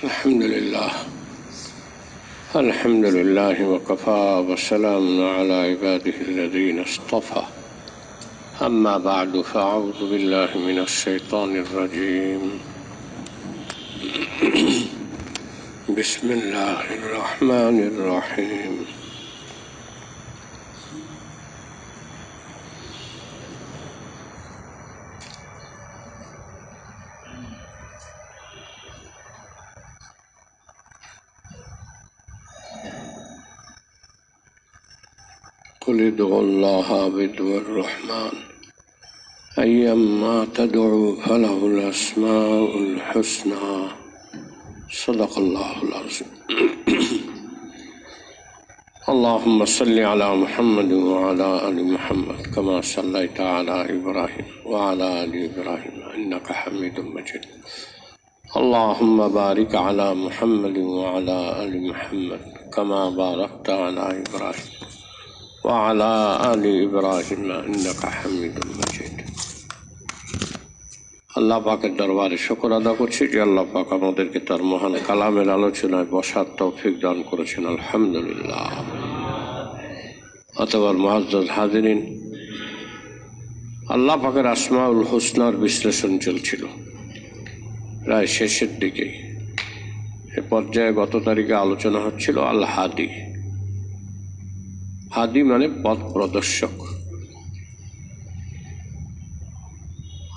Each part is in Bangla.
الحمد لله وكفى وسلام على عباده الذين اصطفى أما بعد فأعوذ بالله من الشيطان الرجيم بسم الله الرحمن الرحيم قل ادعوا الله أو ادعوا الرحمن أيما تدعوا فله الأسماء الحسنى صدق الله العظيم اللهم صل على محمد وعلى آل محمد كما صليت على إبراهيم وعلى آل إبراهيم إنك حميد مجيد اللهم بارك على محمد وعلى آل محمد كما باركت على إبراهيم وعلى آل إبراهيم إنك حميد مجيد আল্লাহ পাকের দরবারে শুকর আদা করছি যে আল্লাহ পাক আমাদেরকে তার মহান কালামের আলোচনায় বসার তৌফিক দান করেছেন, আলহামদুলিল্লাহ। অতঃপর মুআজ্জাজ হাজিরিন, আল্লাহ পাকের আসমাউল হুসনার বিশ্লেষণ চলছিল প্রায় শেষের দিকে। এ পর্যায়ে গত তারিখে আলোচনা হচ্ছিল আল হাদি। হাদি মানে পথ প্রদর্শক,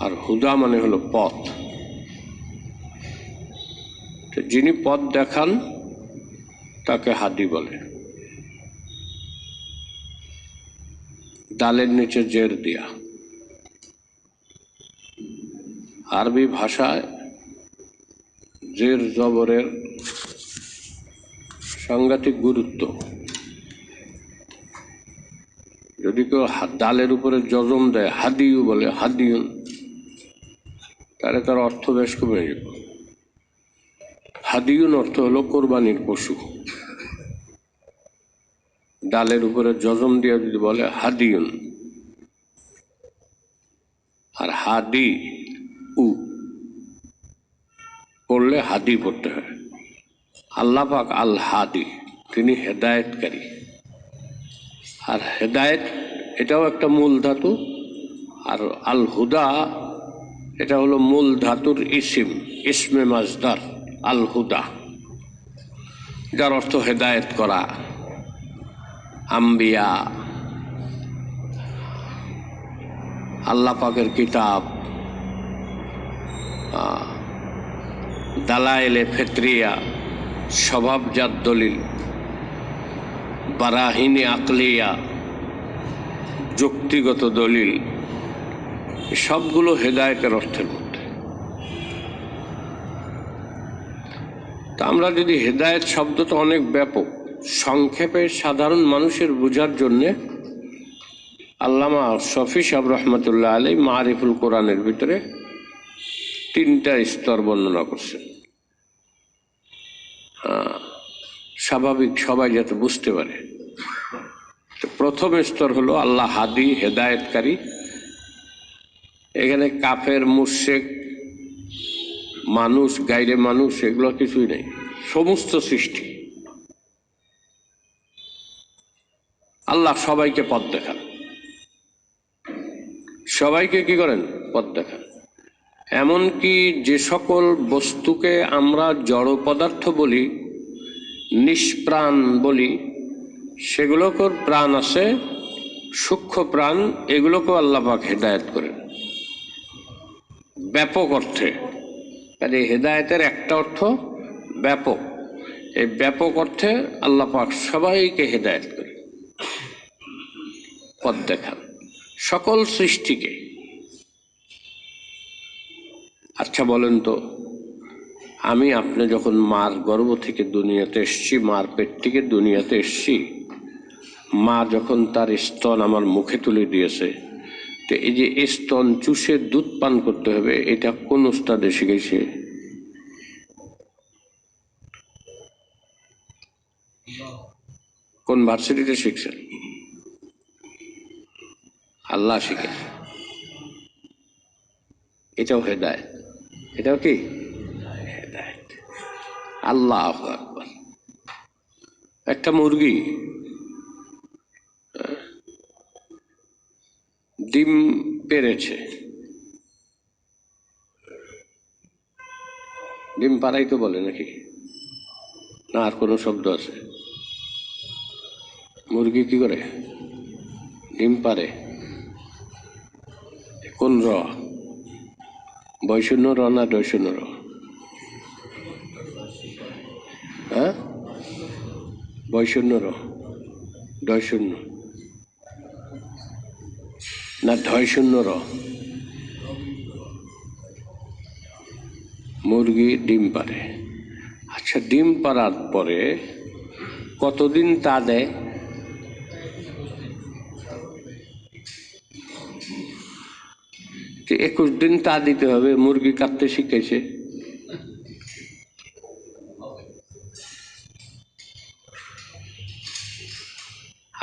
আর হুদা মানে হলো পথ। যিনি পথ দেখান তাকে হাদি বলে। দালের নিচে জের দিয়া। আরবি ভাষায় জের জবরের সাংঘাতিক গুরুত্ব। যদি কেউ দালের উপরে জজম দেয়, হাদিউ বলে, হাদিউন, তাহলে তার অর্থ বেশ কমে যাবে। হাদিউন অর্থ হলো কোরবানির পশু। ডালের উপরে জজম দিয়ে যদি বলে হাদিউন, আর হাদি উ পড়লে হাদি পড়তে হয়। আল্লাহ পাক আল হাদি, তিনি হেদায়েতকারী। আর হেদায়েত এটাও একটা মূল ধাতু, আর আল হুদা এটা হলো মূল ধাতুর ইসমে মাজদার আল হুদা, যার অর্থ হেদায়েত করা। আম্বিয়া, আল্লাহ পাকের কিতাব, দালায়েলে ফিতরিয়া, স্বভাবজাত দলিল, বারাহিনে আকলিয়া, যুক্তিগত দলিল, সবগুলো হেদায়েতের অর্থের মধ্যে। তা আমরা যদি হেদায়েত শব্দটা অনেক ব্যাপক, সংক্ষেপে সাধারণ মানুষের বোঝার জন্যে আল্লামা শফি সাহেব রহমতুল্লাহ আলাইহি মারিফুল কোরআনের ভিতরে 3টা স্তর বর্ণনা করছেন। স্বাভাবিক, সবাই যাতে বুঝতে পারে। প্রথম স্তর হলো আল্লাহ হাদি, হেদায়েতকারী। এখানে কাফের, মুশরিক, মানুষ, গায়রে মানুষ এগুলো কিছুই নেই, সমস্ত সৃষ্টি। আল্লাহ সবাইকে পথ দেখান, সবাইকে কি করেন? পথ দেখান। এমনকি যে সকল বস্তুকে আমরা জড় পদার্থ বলি, নিষ্প্রাণ বলি, সেগুলোকেও প্রাণ আছে, সূক্ষ্ম প্রাণ, এগুলোকেও আল্লাহ পাক হেদায়েত করেন ব্যাপক অর্থে। কাজে হেদায়েতের একটা অর্থ ব্যাপক। এই ব্যাপক অর্থে আল্লাহ পাক সবাইকে হেদায়েত করে, পথ দেখান সকল সৃষ্টিকে। আচ্ছা বলেন তো, আমি আপনি যখন মার গর্ভ থেকে দুনিয়াতে এসছি, মার পেট থেকে দুনিয়াতে এসছি, মা যখন তার স্তন আমার মুখে তুলে দিয়েছে, তো এই যে স্তন চুষে দুধ পান করতে হবে, এটা কোন উস্তাদে শিখেছে? কোন ভার্সিটিতে শিখছেন? আল্লাহ শিখেছে। এটাও হেদায়েত। এটাও কি হেদায়েত? আল্লাহু আকবার। একটা মুরগি ডিম পেড়েছে, ডিম পাড়াই তো বলে নাকি, না আর কোনো শব্দ আছে? মুরগি কি করে ডিম পারে? কোন র? বয়শূন্য র না ডয়শূন্য র? হ্যাঁ, বয়শূন্য র, ডয়শূন্য না ঢয়শূন্য র? মুরগি ডিম পারে। আচ্ছা, ডিম পাড়ার পরে কতদিন তা দেয়? যে 21 দিন তা দিতে হবে। মুরগি কাটতে শিখেছে,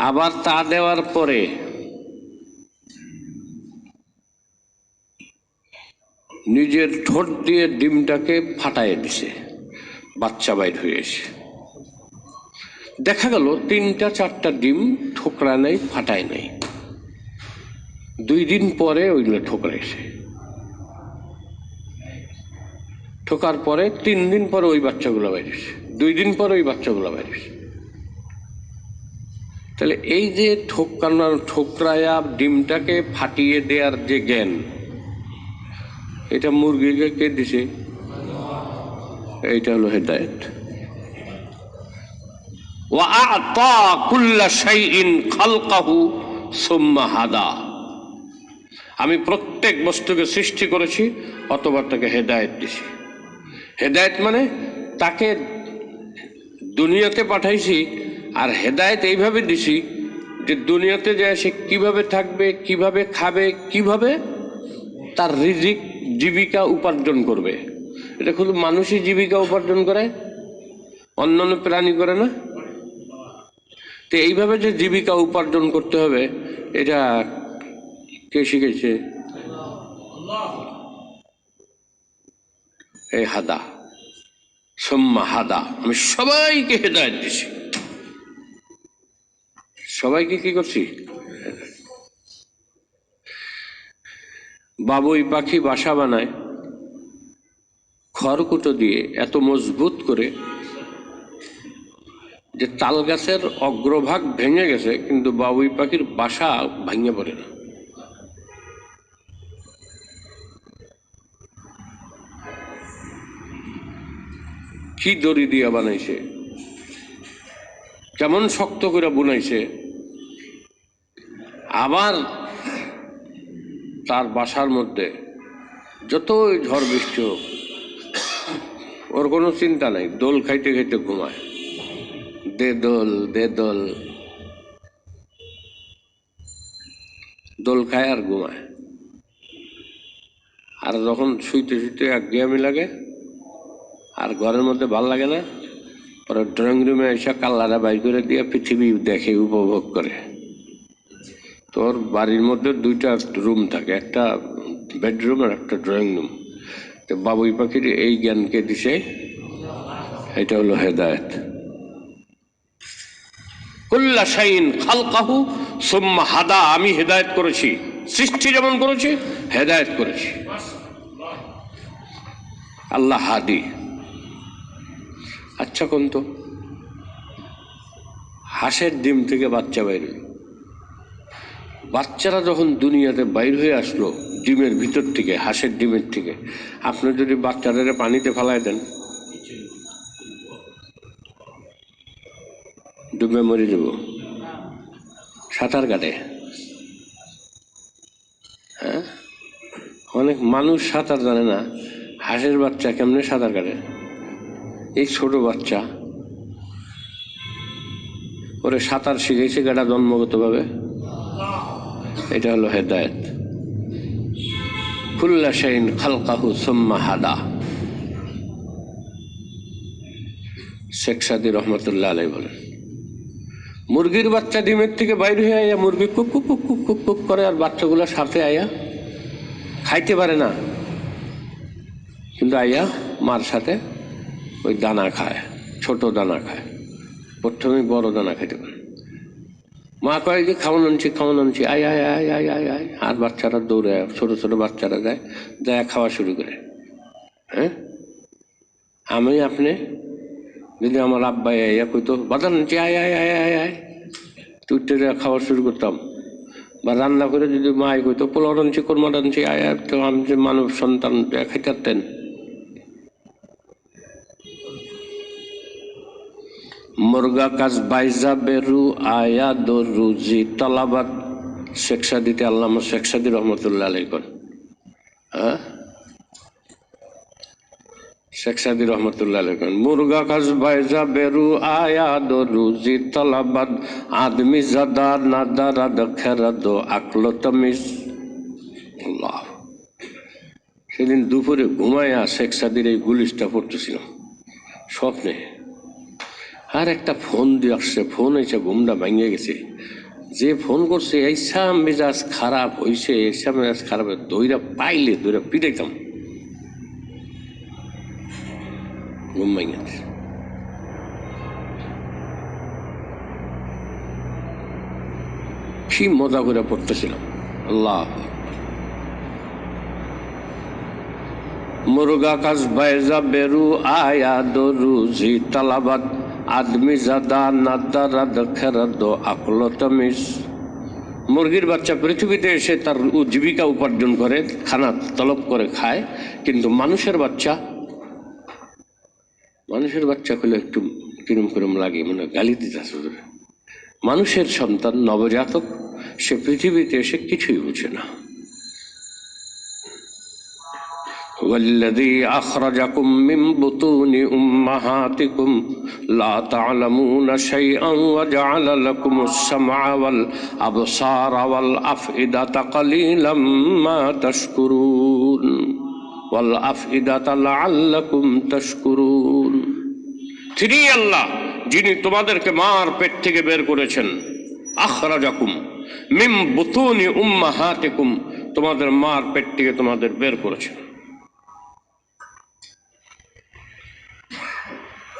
আবার তা দেওয়ার পরে নিজের ঠোঁট দিয়ে ডিমটাকে ফাটায় দিছে, বাচ্চা বাইর হয়ে এসে দেখা গেল 3টা 4টা ডিম ঠোকরা নাই, ফাটায় নাই। 2 দিন পরে ওইগুলো ঠোকরাইছে, ঠোকার পরে 3 দিন পরে ওই বাচ্চাগুলো বাইরেছে, 2 দিন পরে ওই বাচ্চাগুলো বাইরেছে। তাহলে এই যে ঠোকরায়া ডিমটাকে ফাটিয়ে দেওয়ার যে জ্ঞান, এটা মুরগিকে কে দিছে? এইটা হলো হেদায়েত। ওয়া আ'তা কুল্লা শাইইন খালকাহু সুম্মা হাদা। আমি প্রত্যেক বস্তুকে সৃষ্টি করেছি, অতঃপর তাকে হেদায়েত দিছি। হেদায়েত মানে তাকে দুনিয়াতে পাঠাইছি, আর হেদায়েত এইভাবে দিছি যে দুনিয়াতে যায় সে কিভাবে থাকবে, কিভাবে খাবে, কিভাবে তার রিজিক জীবিকা উপার্জন করবে। এটা শুধু মানুষই জীবিকা উপার্জন করে, অন্যান্য প্রাণী করে না। তো এইভাবে যে জীবিকা উপার্জন করতে হবে, এটা কে শিখেছে? এই হাদা সুম্মা হাদা। আমি সবাইকে হেদায়েত দিছি। সবাইকে কি করছি? বাবুই পাখি বাসা বানায় খড়কুটো দিয়ে এত মজবুত করে যে তাল গাছের অগ্রভাগ ভেঙে গেছে, কিন্তু বাবুই পাখির বাসা ভেঙে পড়ে না। কি দড়ি দিয়া বানাইছে, কেমন শক্ত করে বুনাইছে। আবার তার বাসার মধ্যে যতই ঝড় বৃষ্টি হোক ওর কোনো চিন্তা নাই, দোল খাইতে খাইতে ঘুমায়। দে দোল, দে দোল, দোল খায় আর ঘুমায়। আর যখন শুইতে শুইতে একঘেয়েমি লাগে আর ঘরের মধ্যে ভাল লাগে না, ওরা ড্রয়িং রুমে এসে কাল্লারা বাইর করে দিয়ে পৃথিবী দেখে, উপভোগ করে। তোর বাড়ির মধ্যে 2টা রুম থাকে, একটা বেডরুম আর একটা ড্রয়িং রুম। তো বাবুই পাখির এই জ্ঞানকে দিছে, এটা হলো হেদায়েত। কুল্লা শাইইন খালকাহু সুম্মা হাদা। আমি হেদায়েত করেছি, সৃষ্টি যেমন করেছি হেদায়েত করেছি। আল্লাহ হাদি। আচ্ছা, কোন তো হাঁসের ডিম থেকে বাচ্চা বাইর হইল। বাচ্চারা যখন দুনিয়াতে বাইর হয়ে আসলো ডিমের ভিতর থেকে, হাঁসের ডিমের থেকে, আপনি যদি বাচ্চাদের পানিতে ফেলায় দেন, ডুবে মরে যাব। সাঁতার কাটে। হ্যাঁ, অনেক মানুষ সাঁতার জানে না। হাঁসের বাচ্চা কেমনে সাঁতার কাটে? এই ছোট বাচ্চা, ওরে সাঁতার শিখেছে কাটা জন্মগত ভাবে। এটা হলো হেদায়েত। কুল্লা শাইইন খালকাহু সুম্মা হাদা। শেখ সাদী রহমতুল্লাহ আলাইহি বলেন, মুরগির বাচ্চা ডিমের থেকে বাইর হয়ে আয়া মুরগি cook cook cook cook cook cook করে, আর বাচ্চাগুলো সাথে আয়া খাইতে পারে না, কিন্তু আয়া মার সাথে ওই দানা খায়, ছোট দানা খায়, প্রথমে বড় দানা খেতে পারে। মা কয় যে খাওয়ান আনছি, আয় আয় আয় আয় আয় আয়, আর বাচ্চারা দৌড়ে, ছোট ছোট বাচ্চারা যায়, খাওয়া শুরু করে। হ্যাঁ, আমি আপনি যদি আমার আব্বা ইয়া কইতো বাদান আনছি, আয় আয় আয় আয় আয়, তুইটে খাওয়া শুরু করতাম। বা রান্না করে যদি মায় কইতো পোলাও আনছি, কোরমা আনছি, আয় আয়, তো আমি যে মানব সন্তান খাইতেন। মুরগা কাজ বাইজা বেরু আয়া দো রুজি তলাবাদ, শেখ সাদিতে আল্লামা শেখ সাদি রহমতুল্লাহ আলাইহি কোন। হ্যাঁ, শেখ সাদি রহমতুল্লাহ আলাইহি কোন মুরগা কাজ বাইজা বেরু আয়া দো রুজি তলাবাদ, আদমি জাদা নাদারা দখেরা দো আকলো তমিজ। আল্লাহ, সেদিন দুপুরে ঘুমায়া শেখ সাদির এই গুলিশটা পড়তেছিলাম স্বপ্নে। আর একটা ফোন দিয়ে আসছে, ফোন এসে ঘুমটা ভেঙে গেছে। যে ফোন করছে এইসা মেজাজ খারাপ হয়েছে, এইসা মেজাজ খারাপ, দইরা পাইলে দইরা পিটাইতাম, ঘুম ভেঙে গেছে। কি মজা করে পড়তেছিলাম। আল্লাহ, মুরগা কাজ বাইজা বেরু আয়া দো রুজি তালাবাদ, আদমি জাদা নাদারা দখেরা দো আকলো তমিজ। মুরগির বাচ্চা পৃথিবীতে এসে তার জীবিকা উপার্জন করে, খানা তলব করে খায়, কিন্তু মানুষের বাচ্চা হলে একটু কিরম কিরম লাগে, মানে গালি দিতেছে। মানুষের সন্তান নবজাতক, সে পৃথিবীতে এসে কিছুই বুঝে না। والذي أخرجكم من بطون أمهاتكم لا تعلمون شيئا وجعل لكم السمع والأبصار والأفئدة قليلا ما تشكرون والأفئدة لعلكم تشكرون। তিনি আল্লাহ যিনি তোমাদেরকে মার পেট থেকে বের করেছেন। আখরাজাকুম মিন বুতুনি উম্মাহাতিকুম, তোমাদের মার পেট থেকে তোমাদের বের করেছেন।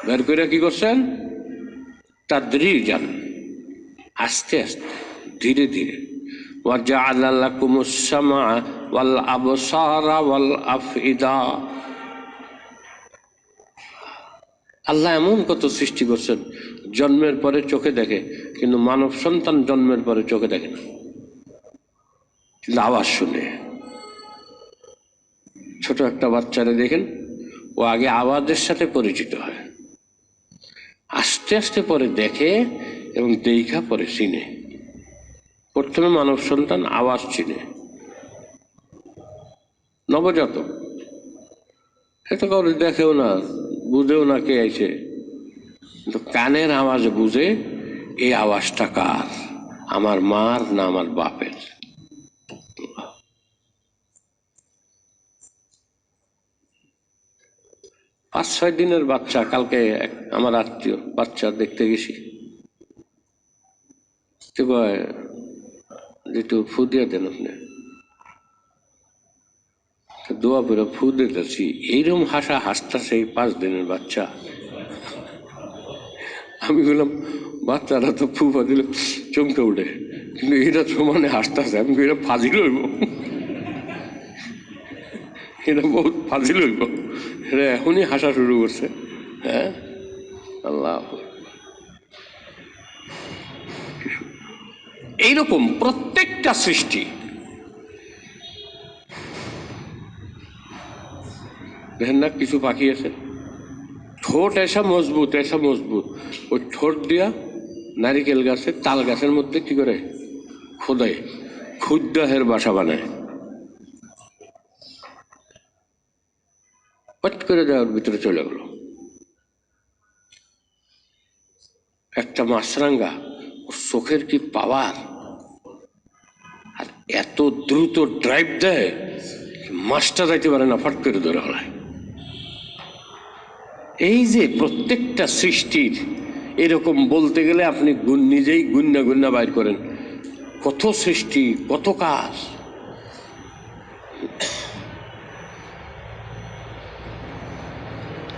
বের করে কি করছেন? তাদরিজান, আস্তে আস্তে, ধীরে ধীরে। ওয়াজআলা লাকুমুস সামআ ওয়াল আবসারা ওয়াল আফইদা, আল্লাহ এমন কত সৃষ্টি করছেন, জন্মের পরে চোখে দেখে, কিন্তু মানব সন্তান জন্মের পরে চোখে দেখে না, কিন্তু আওয়াজ শুনে। ছোট একটা বাচ্চারা দেখেন, ও আগে আওয়াজের সাথে পরিচিত হয়, আস্তে আস্তে পরে দেখে এবং দেখা পরে চিনে। প্রথমে মানব সন্তান আওয়াজ চিনে, নবজাতক এটা কাউরে দেখেও না, বুঝেও না কে আইছে, কিন্তু কানের আওয়াজ বুঝে এই আওয়াজটা কার, আমার মার না আমার বাপের। 5-6 দিনের বাচ্চা, কালকে আমার আত্মীয় বাচ্চা দেখতে গেছি, একটু ফু দিয়ে দেন আপনি, দোয়া করে ফু দিতেছি, এইরকম হাসতেছে এই 5 দিনের বাচ্চা। আমি বললাম বাচ্চারা তো ফুফা দিল চমকে উঠে, কিন্তু এটা তো মানে হাসতেছে। আমি এটা ফাজিল হইব, এটা বহুত ফাজিল হইব, এটা এখনই হাসা শুরু করছে। হ্যাঁ, আল্লাহ, এইরকম প্রত্যেকটা সৃষ্টি। দেখেন না, কিছু পাখি আছে ঠোঁট এসা মজবুত, ওই ঠোঁট দিয়া নারিকেল গাছে, তাল গাছের মধ্যে কি করে খোদায় ক্ষুদ্রাহের বাসা বানায়, পট করে দেওয়ার ভিতরে চলে গেল। একটা মাছরাঙ্গা, চোখের কি পাওয়ার, আর এত দ্রুত ড্রাইভ দেয়, মাছটা যাইতে পারে না, ফট করে ধরে হলায়। এই যে প্রত্যেকটা সৃষ্টির এরকম বলতে গেলে আপনি নিজেই গুন্না বাইর করেন, কত সৃষ্টি, কত কাজ।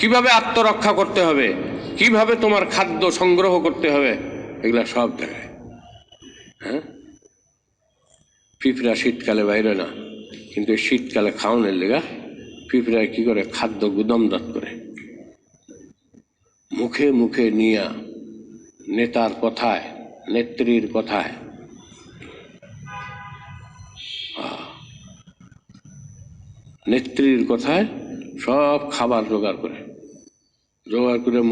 কিভাবে আত্মরক্ষা করতে হবে, কিভাবে তোমার খাদ্য সংগ্রহ করতে হবে, এগুলা সব দেখায়। হ্যাঁ, পিঁপড়া শীতকালে বাইরে না, কিন্তু শীতকালে খাওয়ানোর লেগা পিঁপড়ায় কি করে খাদ্য গুদামজাত করে মুখে মুখে নিয়া নেতার কথায়, নেত্রীর কথায়, নেত্রীর কথায় সব খাবার জোগাড় করে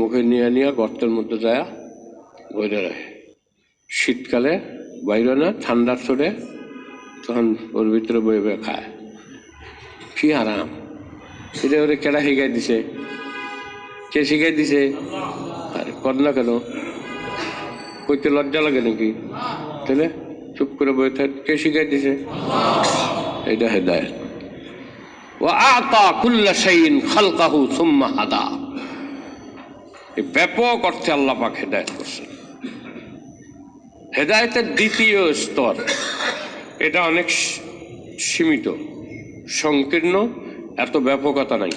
মুখে নিয়ে নিয়ে গর্তের মধ্যে যায় বইরে রাখে। শীতকালে বাইরে না, ঠান্ডার ছোটে তখন ওর ভিতরে বয়ে বয়ে খায়। কি আরাম! এটা ওরে কেডা শিখাই দিছে? কে শিখাই দিছে? আরে কর না কেন? কইতে লজ্জা লাগে নাকি? তাহলে চুপ করে বয়ে থাক। কে শিখাই দিছে? এটা হেদায়েত। ব্যাপক অর্থে আল্লাহ পাক হেদায়েত করছেন। হেদায়েতের দ্বিতীয় স্তর, এটা অনেক সীমিত, সংকীর্ণ, এত ব্যাপকতা নাই।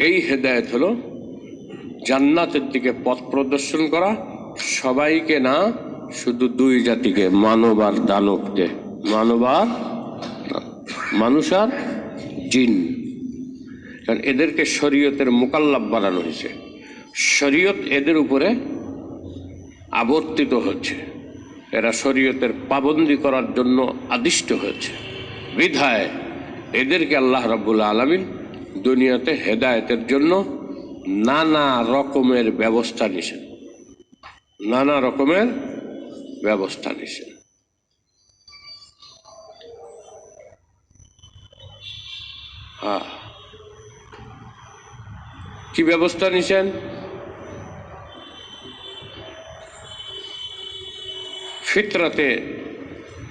এই হেদায়েত হলো জান্নাতের দিকে পথ প্রদর্শন করা, সবাইকে না, শুধু দুই জাতিকে, মানব আর দানবকে, মানুষ আর জিন। কারণ এদেরকে শরীয়তের মুকাল্লাফ বানানো হয়েছে, শরীয়ত এদের উপরে আবর্তিত হচ্ছে, এরা শরীয়তের পাবন্দি করার জন্য আদিষ্ট হয়েছে। বিধায় এদেরকে আল্লাহ রাব্বুল আলামিন দুনিয়াতে হেদায়েতের জন্য নানা রকমের ব্যবস্থা নিছেন, নানা রকমের ব্যবস্থা নিছেন। কি ব্যবস্থা নিছেন? ফিতরাতে,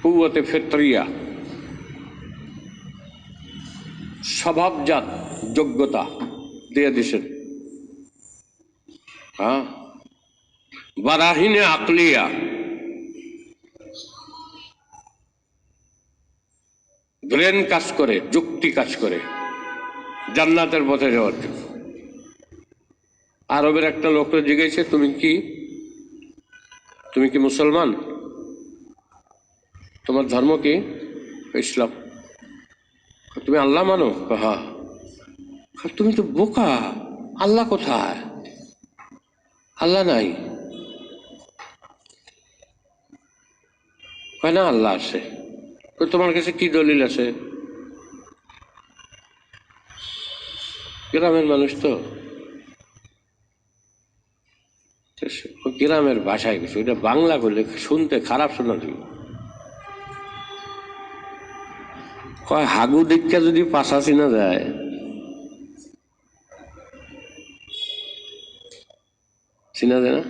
কুওয়াতে ফিতরিয়া, স্বভাবজাত যোগ্যতা দিয়ে দিছেন। বারাহিনে আকলিয়া, ব্রেন কাজ করে, যুক্তি কাজ করে জান্নাতের পথে যাওয়ার জন্য। আরবের একটা লোককে জিজ্ঞেসে, তুমি কি মুসলমান? তোমার ধর্ম কি? ইসলাম। তুমি আল্লাহ মানো? হ্যাঁ। তুমি তো বোকা, আল্লাহ কোথায়? আল্লাহ নাই। না, আল্লাহ আছে। তোমার কাছে কি দলিল আছে? গ্রামের মানুষ তো, গ্রামের ভাষায় কিছু, এটা বাংলা করলে শুনতে খারাপ শোনা দিল। হাগু দীক্ষা যদি পাশা চিনা যায়, চিনা যায় না?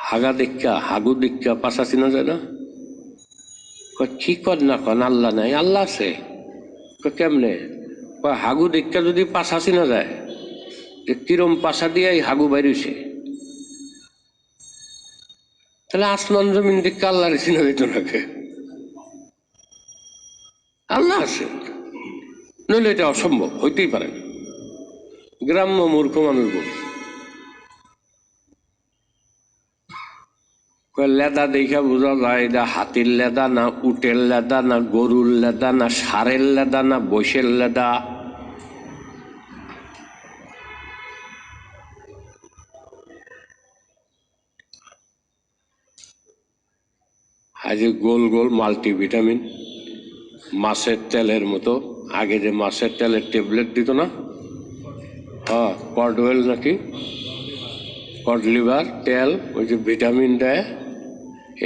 হাগা দীক্ষা, হাগু দীক্ষা পাশা চিনা যায় না? কি কর না কন আল্লাহ নাই? আল্লাহ আছে। কেমনে? হাগু দীক্ষা যদি পাশা চিনা যায়, যে কিরম পাশা দিয়ে হাগু বাইরেছে, তাহলে আসমান জমিন দীক্ষা আল্লাহর চিনা যেত নাকি? আল্লাহ আছে, নইলে এটা অসম্ভব, হইতেই পারে না। গ্রাম্য মূর্খ মানুষ বলি। লেদা দেখা বোঝা যায় এটা হাতির লেদা না উটের লেদা না গরুর লেদা না ষাঁড়ের লেদা না বৈশের লেদা। আজ গোল গোল মাল্টিভিটামিন, মাছের তেলের মতো। আগে যে মাছের তেলের ট্যাবলেট দিত না, কড অয়েল নাকি কড লিভার তেল, ওই যে ভিটামিন দেয়,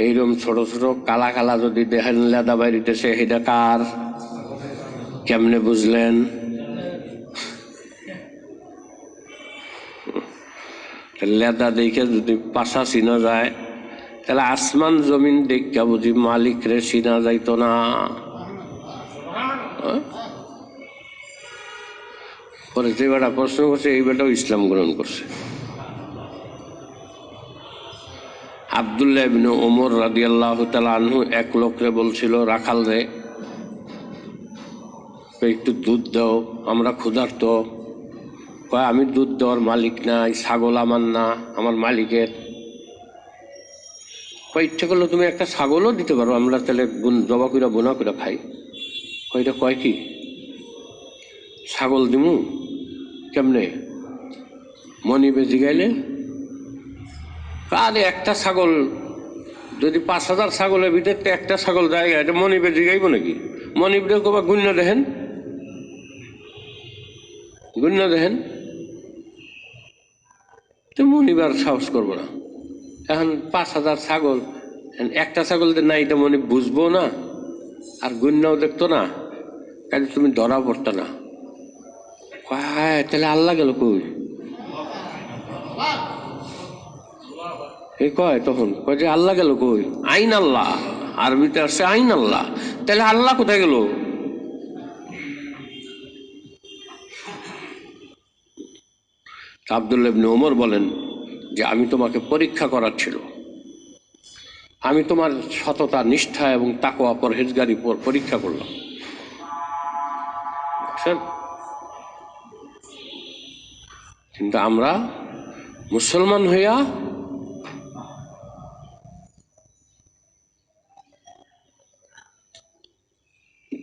এইরকম ছোট ছোট কালা কালা যদি দেখেন লেদা বাইরিতেছে, এটা কার? কেমনে বুঝলেন? লেদা দেখে যদি পাশা চিনা যায়, তাহলে আসমান জমিন দেখা বুঝি মালিক রে চিনা যাইতো না? পরে যে বেটা প্রশ্ন করছে, এই বেটাও ইসলাম গ্রহণ করছে। আব্দুল্লাহ ইবনে ওমর রাদিয়াল্লাহু তাআলা আনহু এক লোকরে বলছিল, রাখাল রে, একটু দুধ দাও, আমরা ক্ষুধার্ত। কয় আমি দুধ দেওয়ার মালিক না, এই ছাগল আমার না, আমার মালিকের। কয় ইচ্ছে করলে তুমি একটা ছাগলও দিতে পারো, আমরা তাহলে জবা করে বোনা করে খাই। কয়টা কয় কি ছাগল দিমু কেমনে? মনিবে জিগাইলে আরে একটা ছাগল যদি 5,000 ছাগলের ভিতরে একটা ছাগল জায়গা, এটা মনিবে জিগাইব নাকি? মনিবরে কবা গুণ্য দেখেন, গুণ্য দেখেন। তো মনিবার সাহস করবো না। এখন 5,000 ছাগল, একটা ছাগল না, এটা মনে বুঝবো না, আর গুণ্যও দেখতো না, তাহলে তুমি ধরা পড়তো না। তাহলে আল্লাহ গেল কই? এই কয় তখন কয় যে আল্লাহ গেল কই? আইন আল্লাহ, আরবিতে আসছে আইন আল্লাহ। তাহলে আল্লাহ কোথায় গেল? আব্দুল্লাহ ইবনে ওমর বলেন যে আমি তোমাকে পরীক্ষা করার ছিল, আমি তোমার সততা, নিষ্ঠা এবং তাকওয়া পরহেজগারি পরীক্ষা করলাম। কিন্তু আমরা মুসলমান হইয়া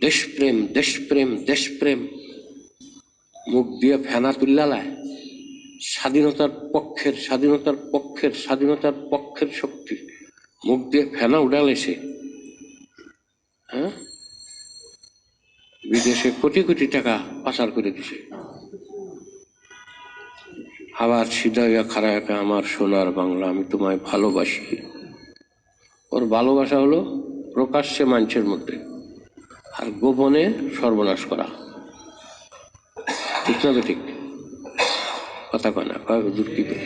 দেশপ্রেম দেশপ্রেম দেশপ্রেম মুখ দিয়ে ফেনা তুল্লালায়, স্বাধীনতার পক্ষের স্বাধীনতার পক্ষের স্বাধীনতার পক্ষের শক্তি মুখ দিয়ে ফেনা উড়ালেছে। হ্যাঁ, বিদেশে কোটি কোটি টাকা পাচার করে দিছে। আবার সিধা হইয়া খাড়ায় আমার সোনার বাংলা, আমি তোমায় ভালোবাসি। ওর ভালোবাসা হলো প্রকাশ্যে মানুষের মধ্যে, আর গোপনে সর্বনাশ করা। ঠিক না? তো ঠিক কথা কয় না, কয় হুজুর কি করে?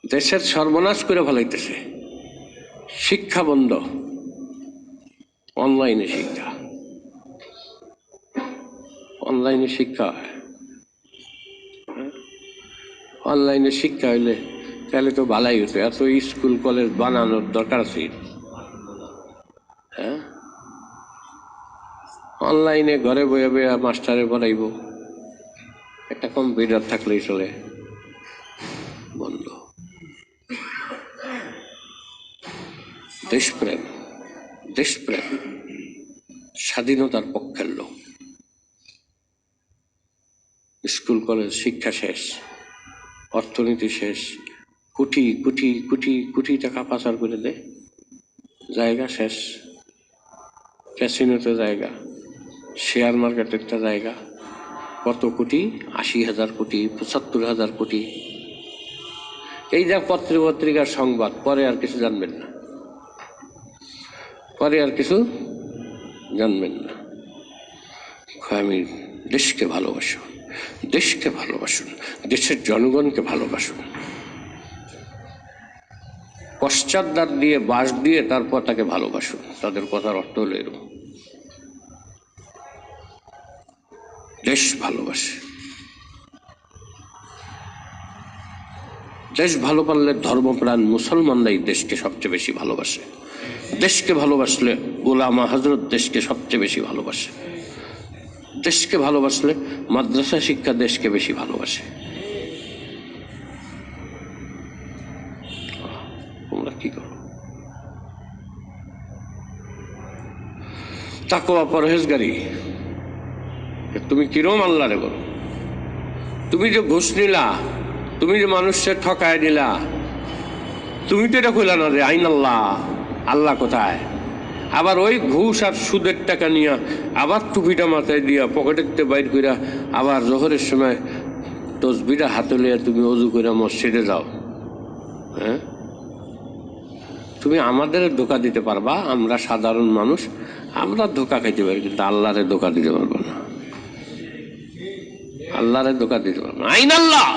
দেশের সর্বনাশ করে ফেলাইতেছে। শিক্ষা বন্ধ, অনলাইনে শিক্ষা, অনলাইনে শিক্ষা হয়। অনলাইনে শিক্ষা হইলে তাহলে তো ভালাই হতো, এত স্কুল কলেজ বানানোর দরকার আছে। হ্যাঁ, অনলাইনে ঘরে বয়ে বয়ে মাস্টারে পড়াইব, একটা কম্পিউটার থাকলেই চলে। বন্ধ। দেশপ্রেম দেশপ্রেম স্বাধীনতার পক্ষের লোক। স্কুল কলেজ শিক্ষা শেষ, অর্থনীতি শেষ, কোটি কোটি কোটি কোটি টাকা পাচার করে দেয়, জায়গা শেষ, ক্যাসিনোতে জায়গা, শেয়ার মার্কেটের জায়গা, কত কোটি, 80,000 কোটি, 75,000 কোটি। এই যা পত্রিকার সংবাদ, পরে আর কিছু জানবেন না, পরে আর কিছু জানবেন না। আমি দেশকে ভালোবাসুন, দেশকে ভালোবাসুন, দেশের জনগণকে ভালোবাসুন। পশ্চাৎ দিয়ে বাস দিয়ে তারপর তাকে ভালোবাসুন। তাদের কথার অর্থ হলো এরকম। দেশ ভালোবাসে, দেশ ভালো পারলে ধর্মপ্রাণ মুসলমানরাই দেশকে সবচেয়ে বেশি ভালোবাসে। দেশকে ভালোবাসলে উলামা হযরত দেশকে সবচেয়ে বেশি ভালোবাসে। দেশকে ভালোবাসলে মাদ্রাসা শিক্ষা দেশকে বেশি ভালোবাসে। তোমরা কি করো? তাকওয়া পরহেজগারি, তুমি কিরম আল্লাহরে বলো? তুমি যে ঘুষ নিলা, তুমি যে মানুষের ঠকায় দিলা, তুমি তো এটা কইলা না যে আইন আল্লাহ, আল্লাহ কোথায়? আবার ওই ঘুষ আর সুদের টাকা নিয়ে আবার টুপিটা মাথায় দিয়া পকেটের বাইর কইরা আবার জোহরের সময় তসবিটা হাতে লিয়া তুমি অজু করে মসজিদে যাও। হ্যাঁ, তুমি আমাদের ধোকা দিতে পারবা, আমরা সাধারণ মানুষ, আমরা ধোকা খাইতে পারি, কিন্তু আল্লাহরে ধোকা দিতে পারবো না। আল্লাহরে ধোকা দিতে পারবো না। আইন আল্লাহ,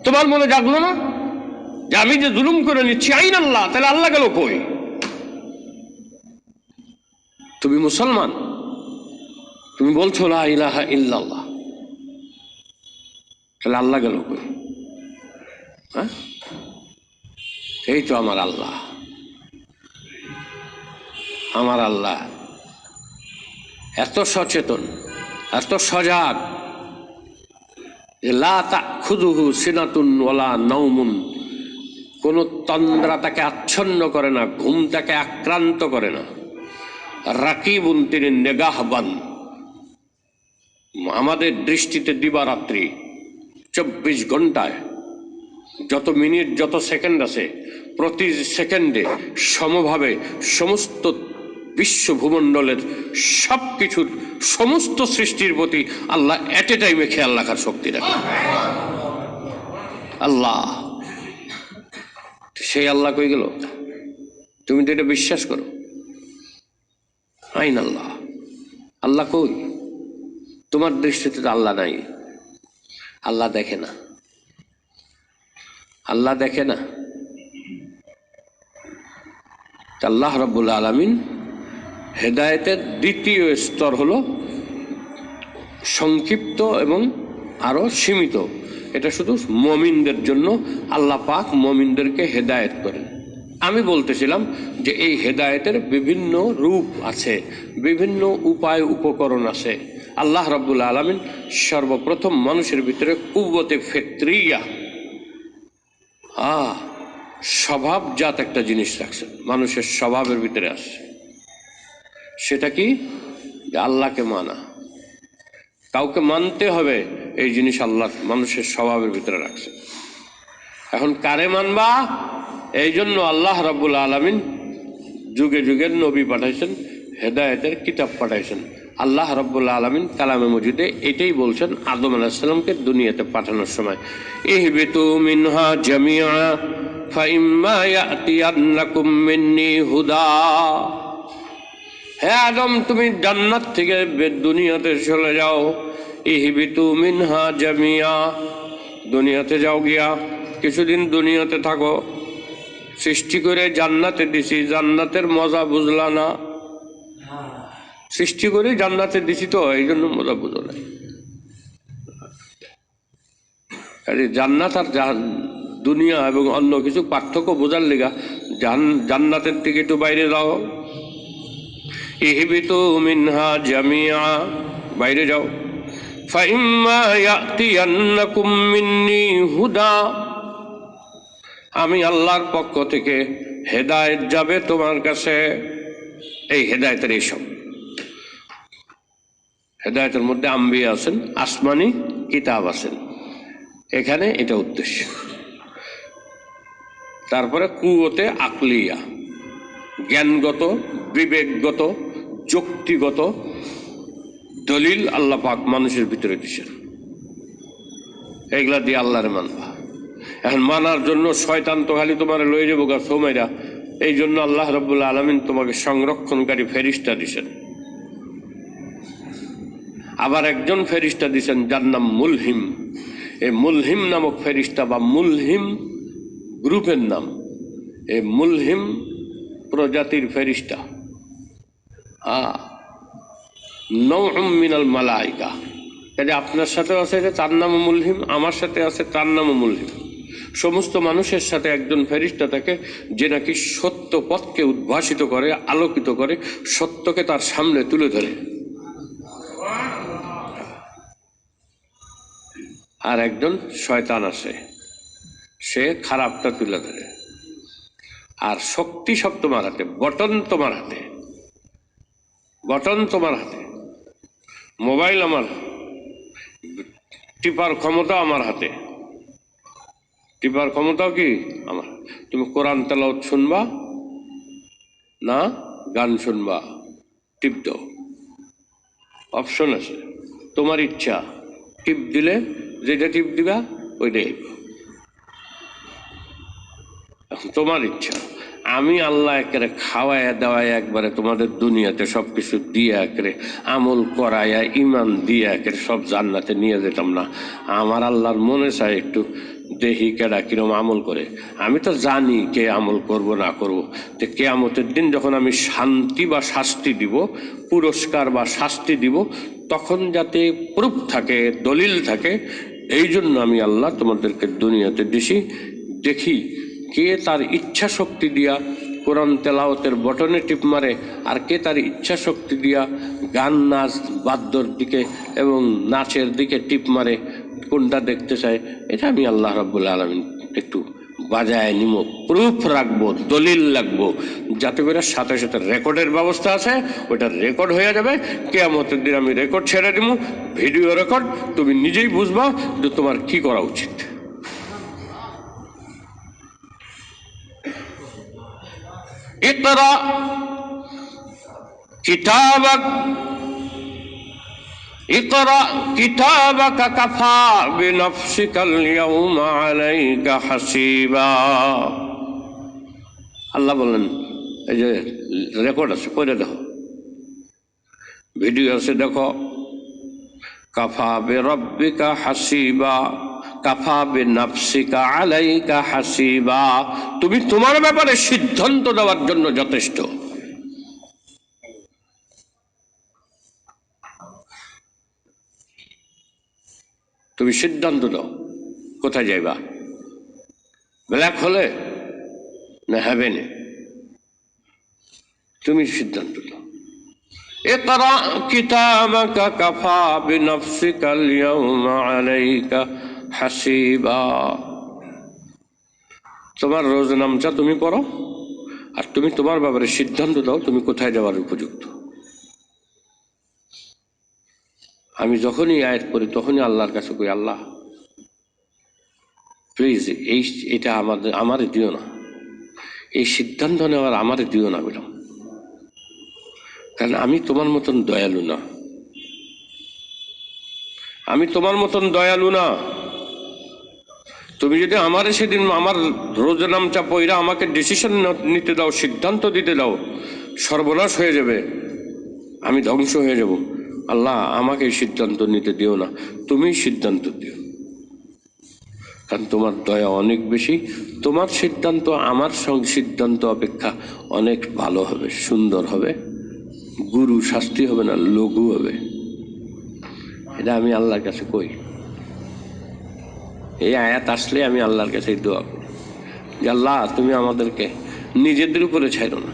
তোমার মনে জাগলো না যে আমি যে জুলুম করে নিচ্ছি আইন আল্লাহ, তাহলে আল্লাহ গেল কই? তুমি মুসলমান, তুমি বলছো লা ইলাহা ইল্লাল্লাহ, তাহলে আল্লাহ গেল কই? হ্যাঁ, এই তো আমার আল্লাহ। আমার আল্লাহ এত সচেতন, এত সজাগ, লা তাখুযুহু সিনাতুন ওয়ালা নাওমুন, কোন তন্দ্রা তাকে আচ্ছন্ন করে না, ঘুম তাকে আক্রান্ত করে না। রাকিবুন, তিনি নিগাহবান, আমাদের দৃষ্টিতে দিবারাত্রি 24 ঘন্টায় যত মিনিট যত সেকেন্ড আছে প্রতি সেকেন্ডে সমভাবে সমস্ত বিশ্ব ভূমণ্ডলের সব কিছুর সমস্ত সৃষ্টির প্রতি আল্লাহ এট এ টাইমে খেয়াল রাখার শক্তি রাখে। আল্লাহ, সেই আল্লাহ কই গেল? তুমি তো এটা বিশ্বাস করো। আইন আল্লাহ, আল্লাহ কই? তোমার দৃষ্টিতে তো আল্লাহ নাই। আল্লাহ দেখে না, আল্লাহ দেখে না। আল্লাহ রাব্বুল আলামিন হেদায়েতের দ্বিতীয় স্তর হলো সংক্ষিপ্ত এবং আরো সীমিত। এটা শুধু মুমিনদের জন্য। আল্লাহ পাক মুমিনদেরকে হেদায়েত করেন। আমি বলতেছিলাম যে এই হেদায়েতের বিভিন্ন রূপ আছে, বিভিন্ন উপায় উপকরণ আছে। আল্লাহ রাব্বুল আলামিন সর্বপ্রথম মানুষের ভিতরে কুওয়াতে ফিতরিয়া, স্বভাবজাত একটা জিনিস রাখছেন, মানুষের স্বভাবের ভিতরে আসছে। সেটা কি? যে আল্লাহকে মানা, কাউকে মানতে হবে, এই জিনিস আল্লাহ মানুষের স্বভাবের ভিতরে রাখছে। এখন কারে মানবা? এই জন্য আল্লাহ রাব্বুল আলামিন যুগে যুগের নবী পাঠাইছেন, হেদায়েতের কিতাব পাঠাইছেন। আল্লাহ রাব্বুল আলামিন কালামে মজিদে এটাই বলছেন আদম আলাইহিস সালামকে দুনিয়াতে পাঠানোর সময়, ইহবিতু মিনহা জামিআ ফাইম্মা ইয়াতিয়ান্নাকুম মিন্নি হুদা। হে আদম, তুমি জান্নাত থেকে দুনিয়াতে চলে যাও। ইহবিতু মিনহা জামিআ, দুনিয়াতে যাও, গিয়া কিছুদিন দুনিয়াতে থাকো। সৃষ্টি করে জান্নাতে দিছি, জান্নাতের মজা বুঝলা না। সৃষ্টি করে জান্নাতে দিছি তো এই জন্য মজা বুঝো না। জান্নাত আর দুনিয়া এবং অন্য কিছু পার্থক্য বোঝার লেগা জান্নাতের থেকে একটু বাইরে যাও। ইহবিতু মিনহা জামিআ, বাইরে যাও। ফাইম্মা ইয়াতিয়ান্নাকুম মিন্নি হুদা, আমি আল্লাহর পক্ষ থেকে হেদায়েত যাবে তোমার কাছে। এই হেদায়েতের এইসব হেদায়েতের মধ্যে আম্বিয়া আছেন, আসমানি কিতাব আছেন, এখানে এটা উদ্দেশ্য। তারপরে কুওয়াতে আকলিয়া, জ্ঞানগত, বিবেকগত, যুক্তিগত দলিল আল্লাহ পাক মানুষের ভিতরে দিচ্ছেন। এইগুলা দিয়ে আল্লাহরে মানবা। এখন মানার জন্য শয়তান তো খালি তোমার লয়ে যাবো গা সোমাইরা, এই জন্য আল্লাহ রাব্বুল আলামিন তোমাকে সংরক্ষণকারী ফেরেশতা দিছেন। আবার একজন ফেরেশতা দিছেন যার নাম মুলহিম। এই মুলহিম নামক ফেরেশতা বা মুলহিম গ্রুপের নাম। এই মুলহিম প্রজাতির ফেরেশতা নওউম মিনাল মালাইকা। কাজে আপনার সাথে আছে যে তার নাম মুলহিম, আমার সাথে আছে তার নাম মুলহিম। সমস্ত মানুষের সাথে একজন ফেরেশতা থাকে যে নাকি সত্য পথকে উদ্ভাসিত করে, আলোকিত করে, সত্যকে তার সামনে তুলে ধরে। আর একজন শয়তান আছে, সে খারাপটা তুলে ধরে। আর শক্তি সব তোমার হাতে, বটন তোমার হাতে, বটন তোমার হাতে। মোবাইল আমার, টিপার ক্ষমতা আমার হাতে, টিপার ক্ষমতাও কি আমার। তুমি কোরআন তেলাওয়াত শুনবা না গান শুনবা, টিপ দাও, অপশন আছে, তোমার ইচ্ছা। টিপ দিলে যেটা টিপ দিবা ওইটাই তোমার ইচ্ছা। আমি আল্লাহ একেবারে খাওয়াইয়া দেওয়ায় একবারে তোমাদের দুনিয়াতে সবকিছু দিয়ে একেবারে আমল করাইয়া ইমান দিয়ে একেবারে সব জান্নাতে নিয়ে যেতাম না। আমার আল্লাহর মনে চায় একটু দেহি কেডা কিরম আমল করে। আমি তো জানি কে আমল করব না করব। তো কিয়ামতের দিন যখন আমি শান্তি বা শাস্তি দিব, পুরস্কার বা শাস্তি দিব, তখন যাতে প্রুফ থাকে, দলিল থাকে, এই জন্য আমি আল্লাহ তোমাদেরকে দুনিয়াতে দিছি। দেখি কে তার ইচ্ছা শক্তি দিয়া কোরআন তেলাওয়াতের বটনে টিপ মারে, আর কে তার ইচ্ছা শক্তি দিয়া গান নাচ বাদ্যর দিকে এবং নাচের দিকে টিপ মারে, কোনটা দেখতে চায়, এটা আমি আল্লাহ রাব্বুল আলামিন একটু বাজায় নিব, প্রুফ রাখবো, দলিল রাখবো, যাতে করে সাথে সাথে রেকর্ডের ব্যবস্থা আছে, ওটা রেকর্ড হয়ে যাবে। কিয়ামতের দিন আমি রেকর্ড ছেড়ে দিব, ভিডিও রেকর্ড, তুমি নিজেই বুঝবা যে তোমার কি করা উচিত। ইকরা কিতাবাক ইকরা কিতাবাকা কাফা বিনাফসিকাল ইয়াউমা আলাইকা হাসিবা। আল্লাহ বলেন, এই যে রেকর্ড আছে, পড়ে দেখো, ভিডিও আছে, দেখো। কাফা বিরাব্বিকা হাসিবা কাফা বিনাফসিকা আলাইকা হাসিবা, তুমি তোমার ব্যাপারে সিদ্ধান্ত দেওয়ার জন্য যথেষ্ট। তুমি সিদ্ধান্ত দাও, কোথায় যাইবা, ব্ল্যাক হলে না হেভেনে, তুমি সিদ্ধান্ত দাও। ইকরা কিতাবাকা কাফা বিনাফসিকাল ইয়াউমা আলাইকা হাসিবা, তোমার রোজনামচা তুমি পড়ো, আর তুমি তোমার ব্যাপারে সিদ্ধান্ত দাও তুমি কোথায় যাওয়ার উপযুক্ত। আমি যখনই আয়াত করি তখনই আল্লাহর কাছে কই, আল্লাহ প্লিজ এটা আমারে দিও না, এই সিদ্ধান্ত নেওয়ার আমারে দিও না বললাম, কারণ আমি তোমার মতন দয়ালু না, আমি তোমার মতন দয়ালু না। তুমি যদি আমারে সেদিন আমার রোজনামচা পইরা আমাকে ডিসিশন নিতে দাও, সিদ্ধান্ত দিতে দাও, সর্বনাশ হয়ে যাবে, আমি ধ্বংস হয়ে যাব। আল্লাহ আমাকে সিদ্ধান্ত নিতে দিও না, তুমি সিদ্ধান্ত দিও, কারণ তোমার দয়া অনেক বেশি, তোমার সিদ্ধান্ত আমার সিদ্ধান্ত অপেক্ষা অনেক ভালো হবে, সুন্দর হবে, গুরু শাস্তি হবে না, লঘু হবে। এটা আমি আল্লাহর কাছে কই, এই আয়াত আসলে আমি আল্লাহর কাছে দোয়া করি যে আল্লাহ তুমি আমাদেরকে নিজেদের উপরে ছাইরো না,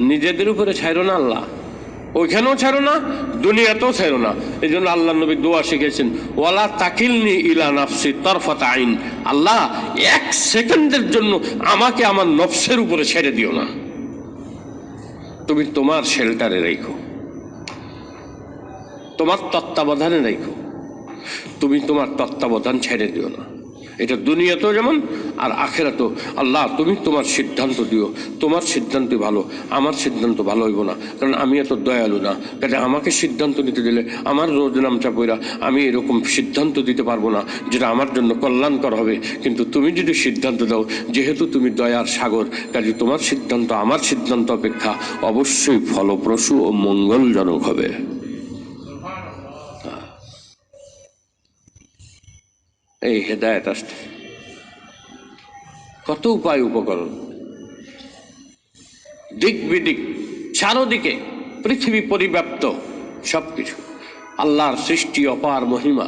নিজেদের উপরে ছাইরো না আল্লাহ, ওইখানেও ছাড়ো না, দুনিয়াতেও ছাড়ো না। এই জন্য আল্লাহ নবী দোয়া শিখেছেন, ওয়ালা তাকিলনি ইলা নাফসি তারফাত আইন, আল্লাহ এক সেকেন্ডের জন্য আমাকে আমার নফসের উপরে ছেড়ে দিও না, তুমি তোমার শেল্টারে রেখো, তোমার তত্ত্বাবধানে রেখো, তুমি তোমার তত্ত্বাবধান ছেড়ে দিও না। এটা দুনিয়াতেও যেমন আর আখেরাতেও। আল্লাহ তুমি তোমার সিদ্ধান্ত দিও, তোমার সিদ্ধান্ত ভালো, আমার সিদ্ধান্ত ভালো হইব না, কারণ আমি এত দয়ালু না। কাজে আমাকে সিদ্ধান্ত নিতে দিলে আমার রোজনামচা পইরা আমি এরকম সিদ্ধান্ত দিতে পারবো না যেটা আমার জন্য কল্যাণকর হবে। কিন্তু তুমি যদি সিদ্ধান্ত দাও, যেহেতু তুমি দয়ার সাগর, কাজে তোমার সিদ্ধান্ত আমার সিদ্ধান্ত অপেক্ষা অবশ্যই ফলপ্রসূ ও মঙ্গলজনক হবে। এই হেদায়েত আসতে কত উপায় উপকরণ, দিক বিদিক চারোদিকে পৃথিবী পরিব্যাপ্ত সবকিছু, আল্লাহর সৃষ্টি অপার মহিমা,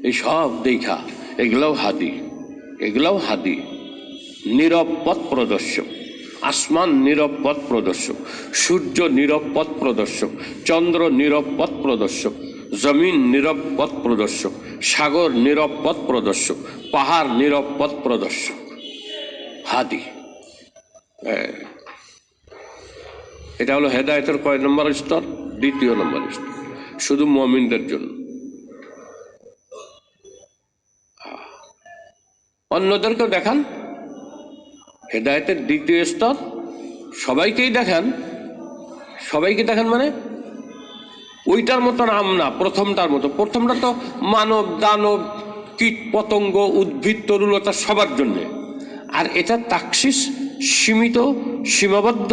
এই সব দেখা এগুলাও হাদি, এগুলাও হাদি, নীরব পথ প্রদর্শক। আসমান নীরব পথ প্রদর্শক, সূর্য নীরব পথ প্রদর্শক, চন্দ্র নীরব পথ প্রদর্শক, জমিন নীরব পথ প্রদর্শক, সাগর নীরব পথ প্রদর্শক, পাহাড় নীরব পথ প্রদর্শক, হাদি। এটা হলো হেদায়েতের কয় নম্বর স্তর? দ্বিতীয় নম্বর স্তর, শুধু মুমিনদের জন্য। অন্যদেরকেও দেখান, হেদায়েতের দ্বিতীয় স্তর সবাইকেই দেখান। সবাইকে দেখান মানে ওইটার মতো নাম না, প্রথমটার মতো। প্রথমটা তো মানব দানব কীট পতঙ্গ উদ্ভিদ তরুলতা সবার জন্যে, আর এটা তাকসিস সীমিত সীমাবদ্ধ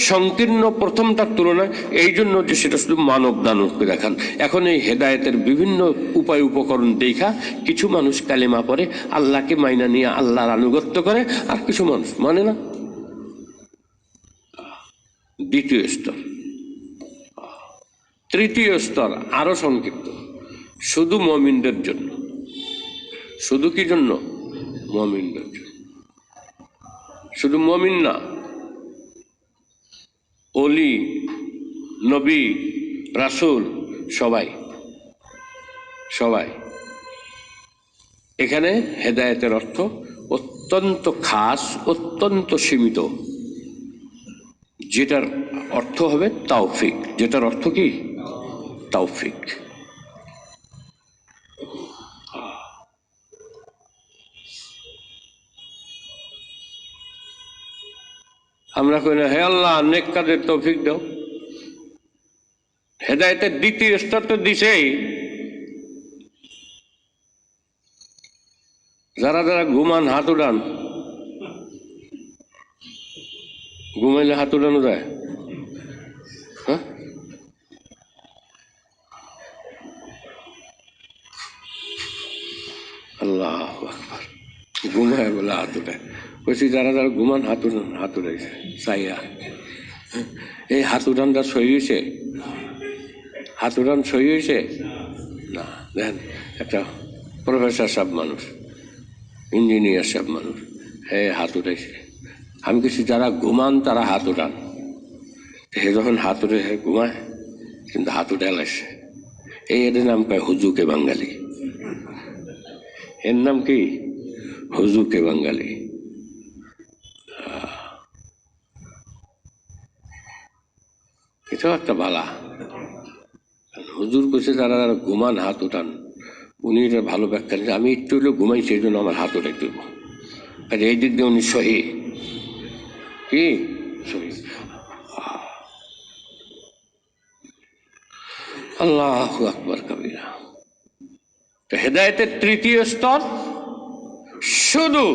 সংকীর্ণ প্রথমটার তুলনায়, এই জন্য যে সেটা শুধু মানব দানবকে দেখান। এখন এই হেদায়েতের বিভিন্ন উপায় উপকরণ দেখা কিছু মানুষ কালেমা পড়ে, আল্লাহকে মাইনা নিয়ে আল্লাহর আনুগত্য করে, আর কিছু মানুষ মানে না। দ্বিতীয় স্তর। তৃতীয় স্তর আরো সংক্ষিপ্ত, শুধু মুমিনদের জন্য। শুধু কি জন্য? মুমিনদের জন্য। শুধু মুমিন না, অলি, নবী, রাসূল সবাই সবাই। এখানে হেদায়েতের অর্থ অত্যন্ত খাস, অত্যন্ত সীমিত, যেটার অর্থ হবে তাওফিক। যেটার অর্থ কি? তাওফিক। আমরা কই না, হে আল্লাহ নেক কাজের তৌফিক দাও। হেদায়েতের দ্বিতীয় স্তর তো দিছেই। যারা যারা ঘুমান হাত উঠান। ঘুমাইলে হাত উঠানো যায়? হ্যাঁ, আল্লাহু আকবার। ঘুমায় বলে হাত উঠায়। বলছি যারা যারা ঘুমান হাত উঠান, হাত উঠাইছে চাইয়া। এই হাত উঠানটা সই হয়েছে? হাত উঠান সই হয়েছে না? দেখেন, একটা প্রফেসর সব মানুষ, ইঞ্জিনিয়ার সব মানুষ, হ্যাঁ হাত উঠাইছে। আমি কিছু যারা ঘুমান তারা হাত উঠান। হে যখন হাত উঠে ঘুমায়, কিন্তু হাত উঠে লাগছে। এর নাম কয় হুজুকে বাঙালি। এর নাম কি? হুজুকে বাঙালি। এটাও একটা বালা। হুজুর কইছে যারা যারা ঘুমান হাত উঠান, উনি এটা ভালো ব্যাখ্যা দিয়েছেন। আমি একটু হলেও ঘুমাইছি, এই জন্য আমার হাত উঠে দেবো। আর এই দিক দিয়ে উনি সহি। কি সহি? আল্লাহু আকবার কাবীরা। হেদায়েতের তৃতীয় স্তর শুধু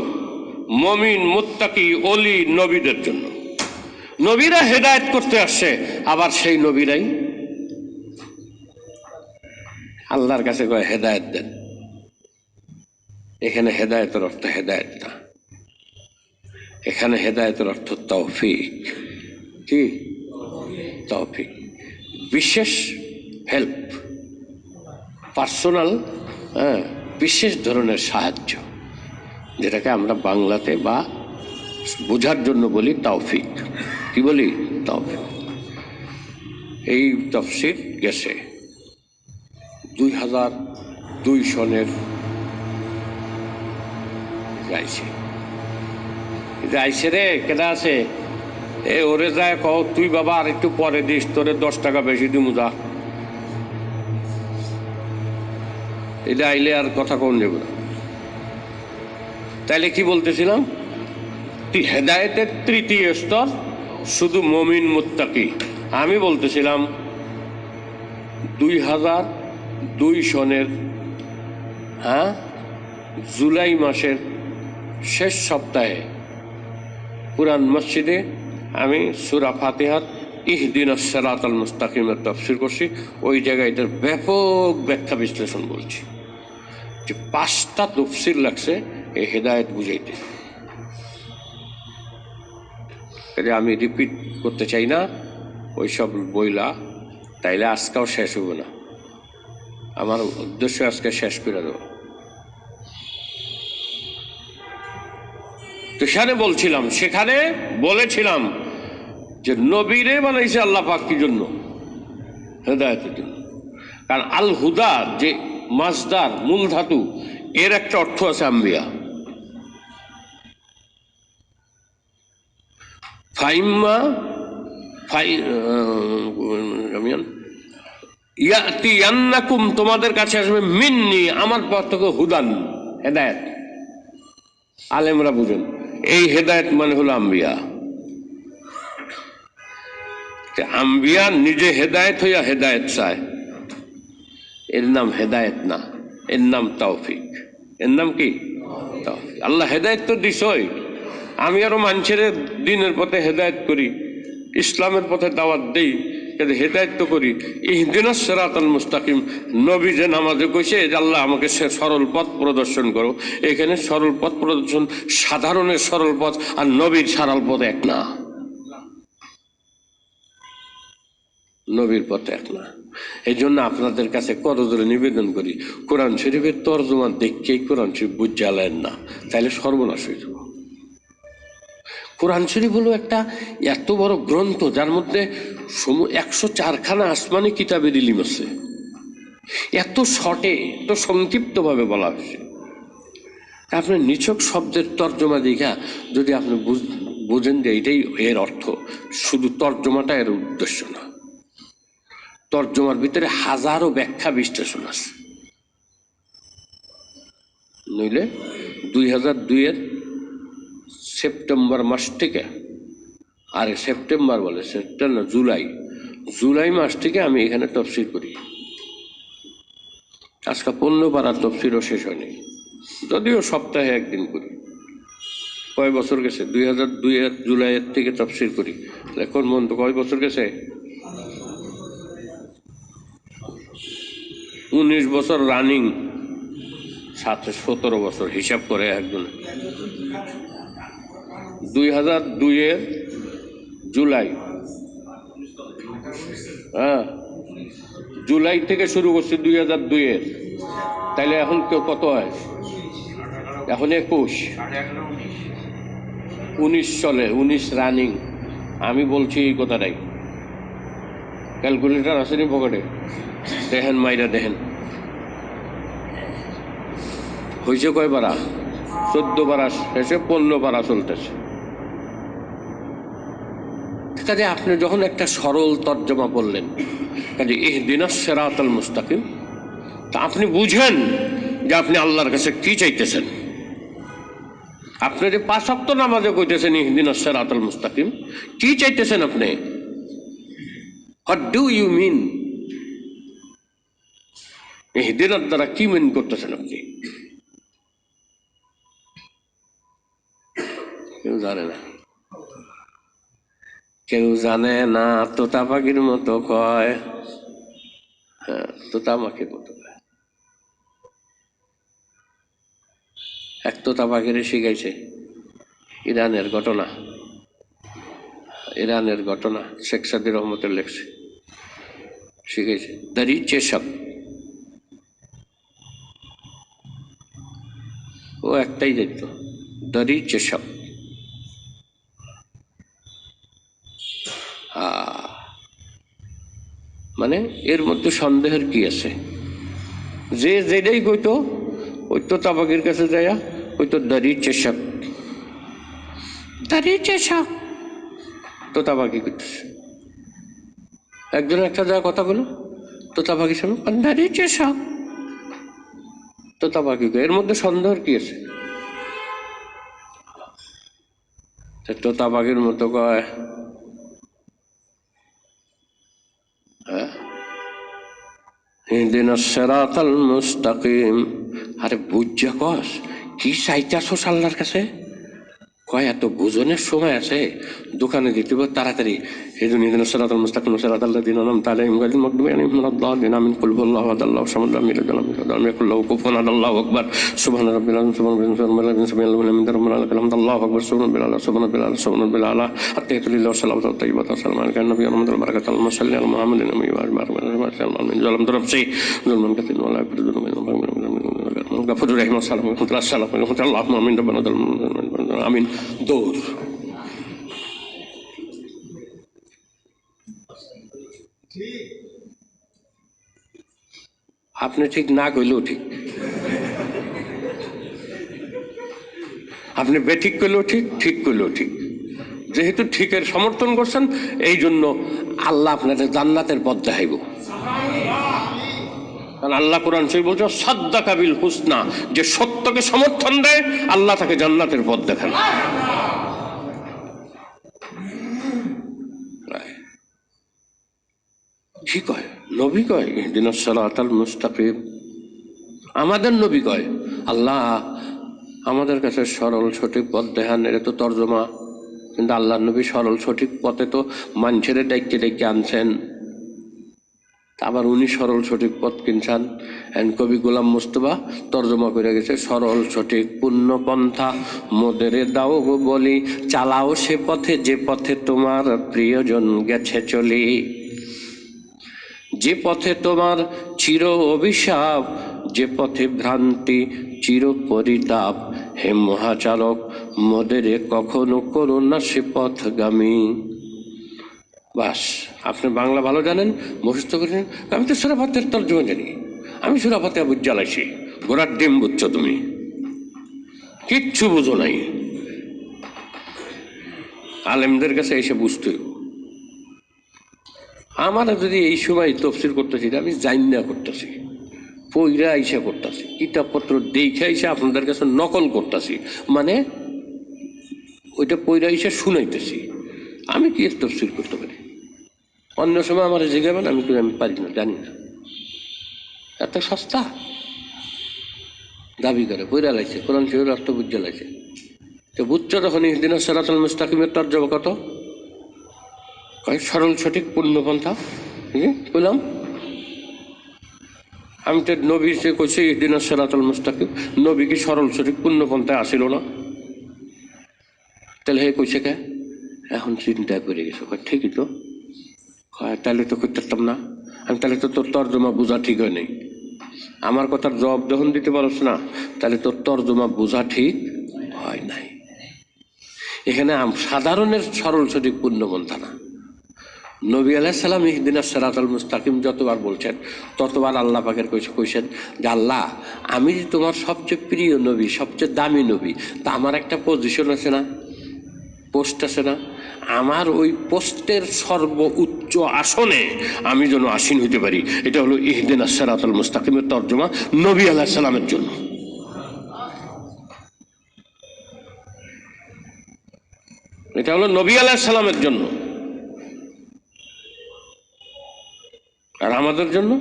মুমিন, মুত্তাকি, ওলি, নবীদের জন্য। নবীরা হেদায়েত করতে আসছে, আবার সেই নবীরাই আল্লাহর কাছে কয় হেদায়েত দেন। এখানে হেদায়েতের অর্থ হেদায়েত না, এখানে হেদায়েতের অর্থ তৌফিক। কি? তৌফিক, বিশেষ হেল্প, পার্সোনাল, বিশেষ ধরনের সাহায্য, যেটাকে আমরা বাংলাতে বা বোঝার জন্য বলি তৌফিক। কি বলি? তৌফিক। এই তাফসীর গেছে 2002 সনের গাইছে। গাইছে রে, কেনা আছে এ ওরে যায় কও তুই বাবা আর একটু পরে দিস, তোরে 10 টাকা বেশি দিমু যা। এটা আইলে আর কথা কোন নেব না। তাইলে কি বলতেছিলাম? তুই হেদায়েতের তৃতীয় স্তর শুধু মুমিন, মুত্তাকি। আমি বলতেছিলাম 2002 সনের জুলাই মাসের শেষ সপ্তাহে পুরান মসজিদে আমি সূরা ফাতিহার ইহদিনাস সিরাতাল মুস্তাকিমের তাফসীর করছি। ওই জায়গায় এটার ব্যাপক ব্যাখ্যা বিশ্লেষণ বলছি, যে 5টা তাফসীর লাগছে এই হেদায়েত বুঝাইতে। এটা আমি রিপিট করতে চাই না ওইসব বইলা, তাইলে আজকেও শেষ হবো না। আমার উদ্দেশ্য আজকে শেষ করে দেবো। তো সেখানে বলেছিলাম যে নবীরে বানাইছে আল্লাহ পাক কি জন্য? হেদায়েতের জন্য। কারণ আল হুদা যে মাসদার, মূল ধাতু, এর একটা অর্থ আছে আম্বিয়া। ফাইম্মা ইয়াতিয়ান্নাকুম, তোমাদের কাছে আসবে, মিন্নি, আমার পর থেকে, হুদান, হেদায়েত। আলেমরা বুঝেন এই হেদায়েত মানে হলো আম্বিয়া। আম্বিয়া নিজে হেদায়েত হইয়া হেদায়েত চায়, এর নাম হেদায়েত না, এর নাম তৌফিক। এর নাম কি? তৌফিক। আল্লাহ হেদায়েত তো দিছই। আমি আরো মানুষের দিনের পথে হেদায়েত করি, ইসলামের পথে দাওয়াত দেই, কিন্তু হেদায়েত তো করি। ইহদিনাস সিরাতাল মুস্তাকিম, নবী যে নামাজে কইছে যে আল্লাহ আমাকে সরল পথ প্রদর্শন করো। এখানে সরল পথ প্রদর্শন সাধারণের সরল পথ আর নবীর সরল পথ এক না। নবীর পথ এক না। এই জন্য আপনাদের কাছে করজোরে নিবেদন করি, কোরআন শরীফের তরজমা দেখেই কোরআন শরীফ বুঝালেন না, তাইলে সর্বনাশ হয়ে যাব। কোরআন শরীফ হলো একটা এত বড় গ্রন্থ যার মধ্যে 104খানা আসমানি কিতাবের ইলম আছে, এত শর্টে এত সংক্ষিপ্তভাবে বলা হয়েছে। আপনি নিছক শব্দের তর্জমা দেখা যদি আপনি বুঝেন যে এটাই এর অর্থ, শুধু তর্জমাটা এর উদ্দেশ্য না, তর্জমার ভিতরে হাজারো ব্যাখ্যা বিশ্লেষণ আছে। নইলে 2002-এর সেপ্টেম্বর মাস থেকে, আরে সেপ্টেম্বর বলে, সেপ্টেম্বর জুলাই মাস থেকে আমি এখানে তফসির করি। আজকে 15 পারার তফসিরও শেষ হয়নি, যদিও সপ্তাহে একদিন করি। কয় বছর গেছে? 2002-এর জুলাইয়ের থেকে তফসির করি, এখন পর্যন্ত কয় বছর গেছে? 19 বছর রানিং, 17 বছর হিসাব করে একজন। 2002-এর জুলাই, হ্যাঁ জুলাই থেকে শুরু করছি 2002-এর, তাইলে এখন কত হয়? এখন 19 চলে, 19 রানিং। আমি বলছি এই কথাটাই, ক্যালকুলেটার আসেনি পকেটে, দেখেন মাইরা দেখেন হয়েছে কয় পারা? 14 পারা শেষে 15 পারা চলতেছে। কাজে আপনি যখন একটা সরল তর্জমা বললেন, কাজে ইহদিনাস সিরাতাল মুস্তাকিম, তা আপনি বুঝেন যে আপনি আল্লাহর কাছে কি চাইতেছেন। আপনি যে 5 ওয়াক্ত নামাজে কইতেছেন ইহদিনাস সিরাতাল মুস্তাকিম, কি চাইতেছেন আপনি? What do you mean? ইহদিনার দ্বারা কি মিন করতেছেন আপনি? কেউ জানে না, কেউ জানে না। তোতা পাখির মতো কয়, হ্যাঁ তোতা পাখির মতো কয়। এক তোতা পাখিরে শিখাইছে ইরানের ঘটনা, শেখ সাদির রহমতের লেখছে, শিখাইছে দাঁড়ি চেষক। ও একটাই দেখতো, দাঁড়ি চেষক। মানে এর মধ্যে সন্দেহের কি আছে? যে যেটাই কইতো ওই তোতা পাখির কাছে যাইয়া ওই তো দাঁড়ি চেষক, তোতা পাখি করতেছে। একজন একটা যা কথা বলো, তোতা পাখির সামনে দাঁড়ি চেষক, তোতা পাখি। এর মধ্যে সন্দেহের কি আছে? তোতা পাখির মতো কয়, ইহদিনাস সিরাতাল মুস্তাকিম। আরে বুঝা কস কি চাইতাছস আল্লাহর কাছে? কয় এত বুঝনের সময় আছে? দোকানে দিতে তাড়াতাড়ি ইহদিনাস সিরাতাল মুস্তাকিম সিরাতাল্লাযিনা আনআমতা আলাইহিম গায়রিল মাগদুবি আলাইহিম ওয়ালাদ-দাল্লিন আমিন। কুল হুয়াল্লাহু আহাদ আল্লাহু সামাদ লাম ইয়ালিদ ওয়া লাম ইউলাদ ওয়া লাম ইয়াকুল লাহু কুফুওয়ান আহাদ। আল্লাহু আকবার। সুবহানা রাব্বিল আযীম সুবহানা রাব্বিল সামিউল আলিম রাব্বিল আলামিন। আল্লাহু আকবার। সুবহানাল্লাহি রাব্বিল আলা আত-তাহিয়াতু লিল্লাহি ওয়া সালাওয়াতু তাইয়্যিবাতু আসসালামু আলাইকা নবী ওয়া রাহমাতুল্লাহি ওয়া বারাকাতুহু। আল্লাহুম্মা সাল্লি আলা মুহাম্মাদিন ওয়া আলিহি যালামতু নাফসি যুলমান কাসীরান ওয়া লা ইয়াগফিরু যুনুবা ইল্লা গাফুরুর রহিম। আসসালামু আলাইকুম আল্লাহুম্মা আমিন রাব্বানা আমিন। দৌড়। আপনি ঠিক না কইলেও ঠিক, আপনি বেঠিক করলেও ঠিক, ঠিক করলেও ঠিক। যেহেতু ঠিকের সমর্থন করছেন, এই জন্য আল্লাহ আপনাদের জান্নাতের পথ দেখাইব। কারণ আল্লাহ কোরআন শরীফ বলছে সাদ্দাকা বিল হুসনা, যে সত্যকে সমর্থন দেয় আল্লাহ তাকে জান্নাতের পথ দেখান। কি কয়? নবী কয় ইহদিনাস সিরাতাল মুস্তাকিম। আমাদের নবী কয় আল্লাহ আমাদের কাছে সরল সঠিক পথ দেখান। এটা তো তর্জমা, কিন্তু আল্লাহ নবী সরল সঠিক পথে তো মানুষের ডেকে আনছেন, আবার উনি সরল সঠিক পথ কিনছেন। কবি গোলাম মুস্তফা তর্জমা করে গেছে সরল সঠিক পূর্ণ পন্থা মোদেরে দাও বলি, চালাও সে পথে যে পথে তোমার প্রিয়জন গেছে চলি। যে পথে তোমার চির অভিশাপ, যে পথে ভ্রান্তি চির পরিতাপ, হে মহাচালক মদেরে কখনো করো না সে পথগামী। বাস, আপনি বাংলা ভালো জানেন, মুখস্থ করেন। আমি তো সূরা ফাতিহার তর্জমা জানি, আমি সূরা ফাতিহা বুঝ জ্বালাইছি। ঘোড়ার ডিম বুঝছো তুমি, কিচ্ছু বুঝো নাই। আলেমদের কাছে এসে বুঝতে, আমার যদি এই সময় তফসির করতেছি, আমি জানি না করতেছি, পইরা আইসা করতেছি, কিতাবপত্র দেখে আইসা আপনাদের কাছে নকল করতেছি, মানে ওইটা পইরা আইসা শুনাইতেছি। আমি কি তফসির করতে পারি? অন্য সময় আমার জিজ্ঞাবেন, আমি পারি না, জানি না। এত সস্তা দাবি করে, পইরা লাইছে, কোরআন শরীফের অর্থ বুঝে লাইছে। তো বুঝছো তখন ইহদিনাস সিরাতাল মুস্তাকিমের তর্জমা কত? সরল সঠিক পূর্ণপন্থা বললাম। আমি তো নবী সে কইছে ইহদিনাস সিরাতাল মুস্তাকিম, নবী কি সরল সঠিক পূর্ণপন্থায় আসিল না? তাহলে হে কইছে কে? এখন চিন্তা করে গেছে, ঠিকই তো, তাহলে তো করতাম না আমি, তাহলে তো তোর তর্জমা বোঝা ঠিক হয় নাই। আমার কথার জবাব যখন দিতে পারছ না, তাহলে তোর তর্জমা বোঝা ঠিক হয় নাই। এখানে সাধারণের সরল সঠিক পূর্ণপন্থা না। নবী আলাইহিস সালাম ইহদিনাস সিরাতাল মুস্তাকিম যতবার বলছেন, ততবার আল্লাহ পাকের কইছেন যে আল্লাহ, আমি যে তোমার সবচেয়ে প্রিয় নবী, সবচেয়ে দামি নবী, তা আমার একটা পজিশন আছে না, পোস্ট আছে না? আমার ওই পোস্টের সর্বোচ্চ আসনে আমি যেন আসীন হইতে পারি। এটা হলো ইহদিনাস সিরাতাল মুস্তাকিমের তর্জমা নবী আলাইহিস সালামের জন্য। এটা হলো নবী আলাইহিস সালামের জন্য। আর আমাদের জন্য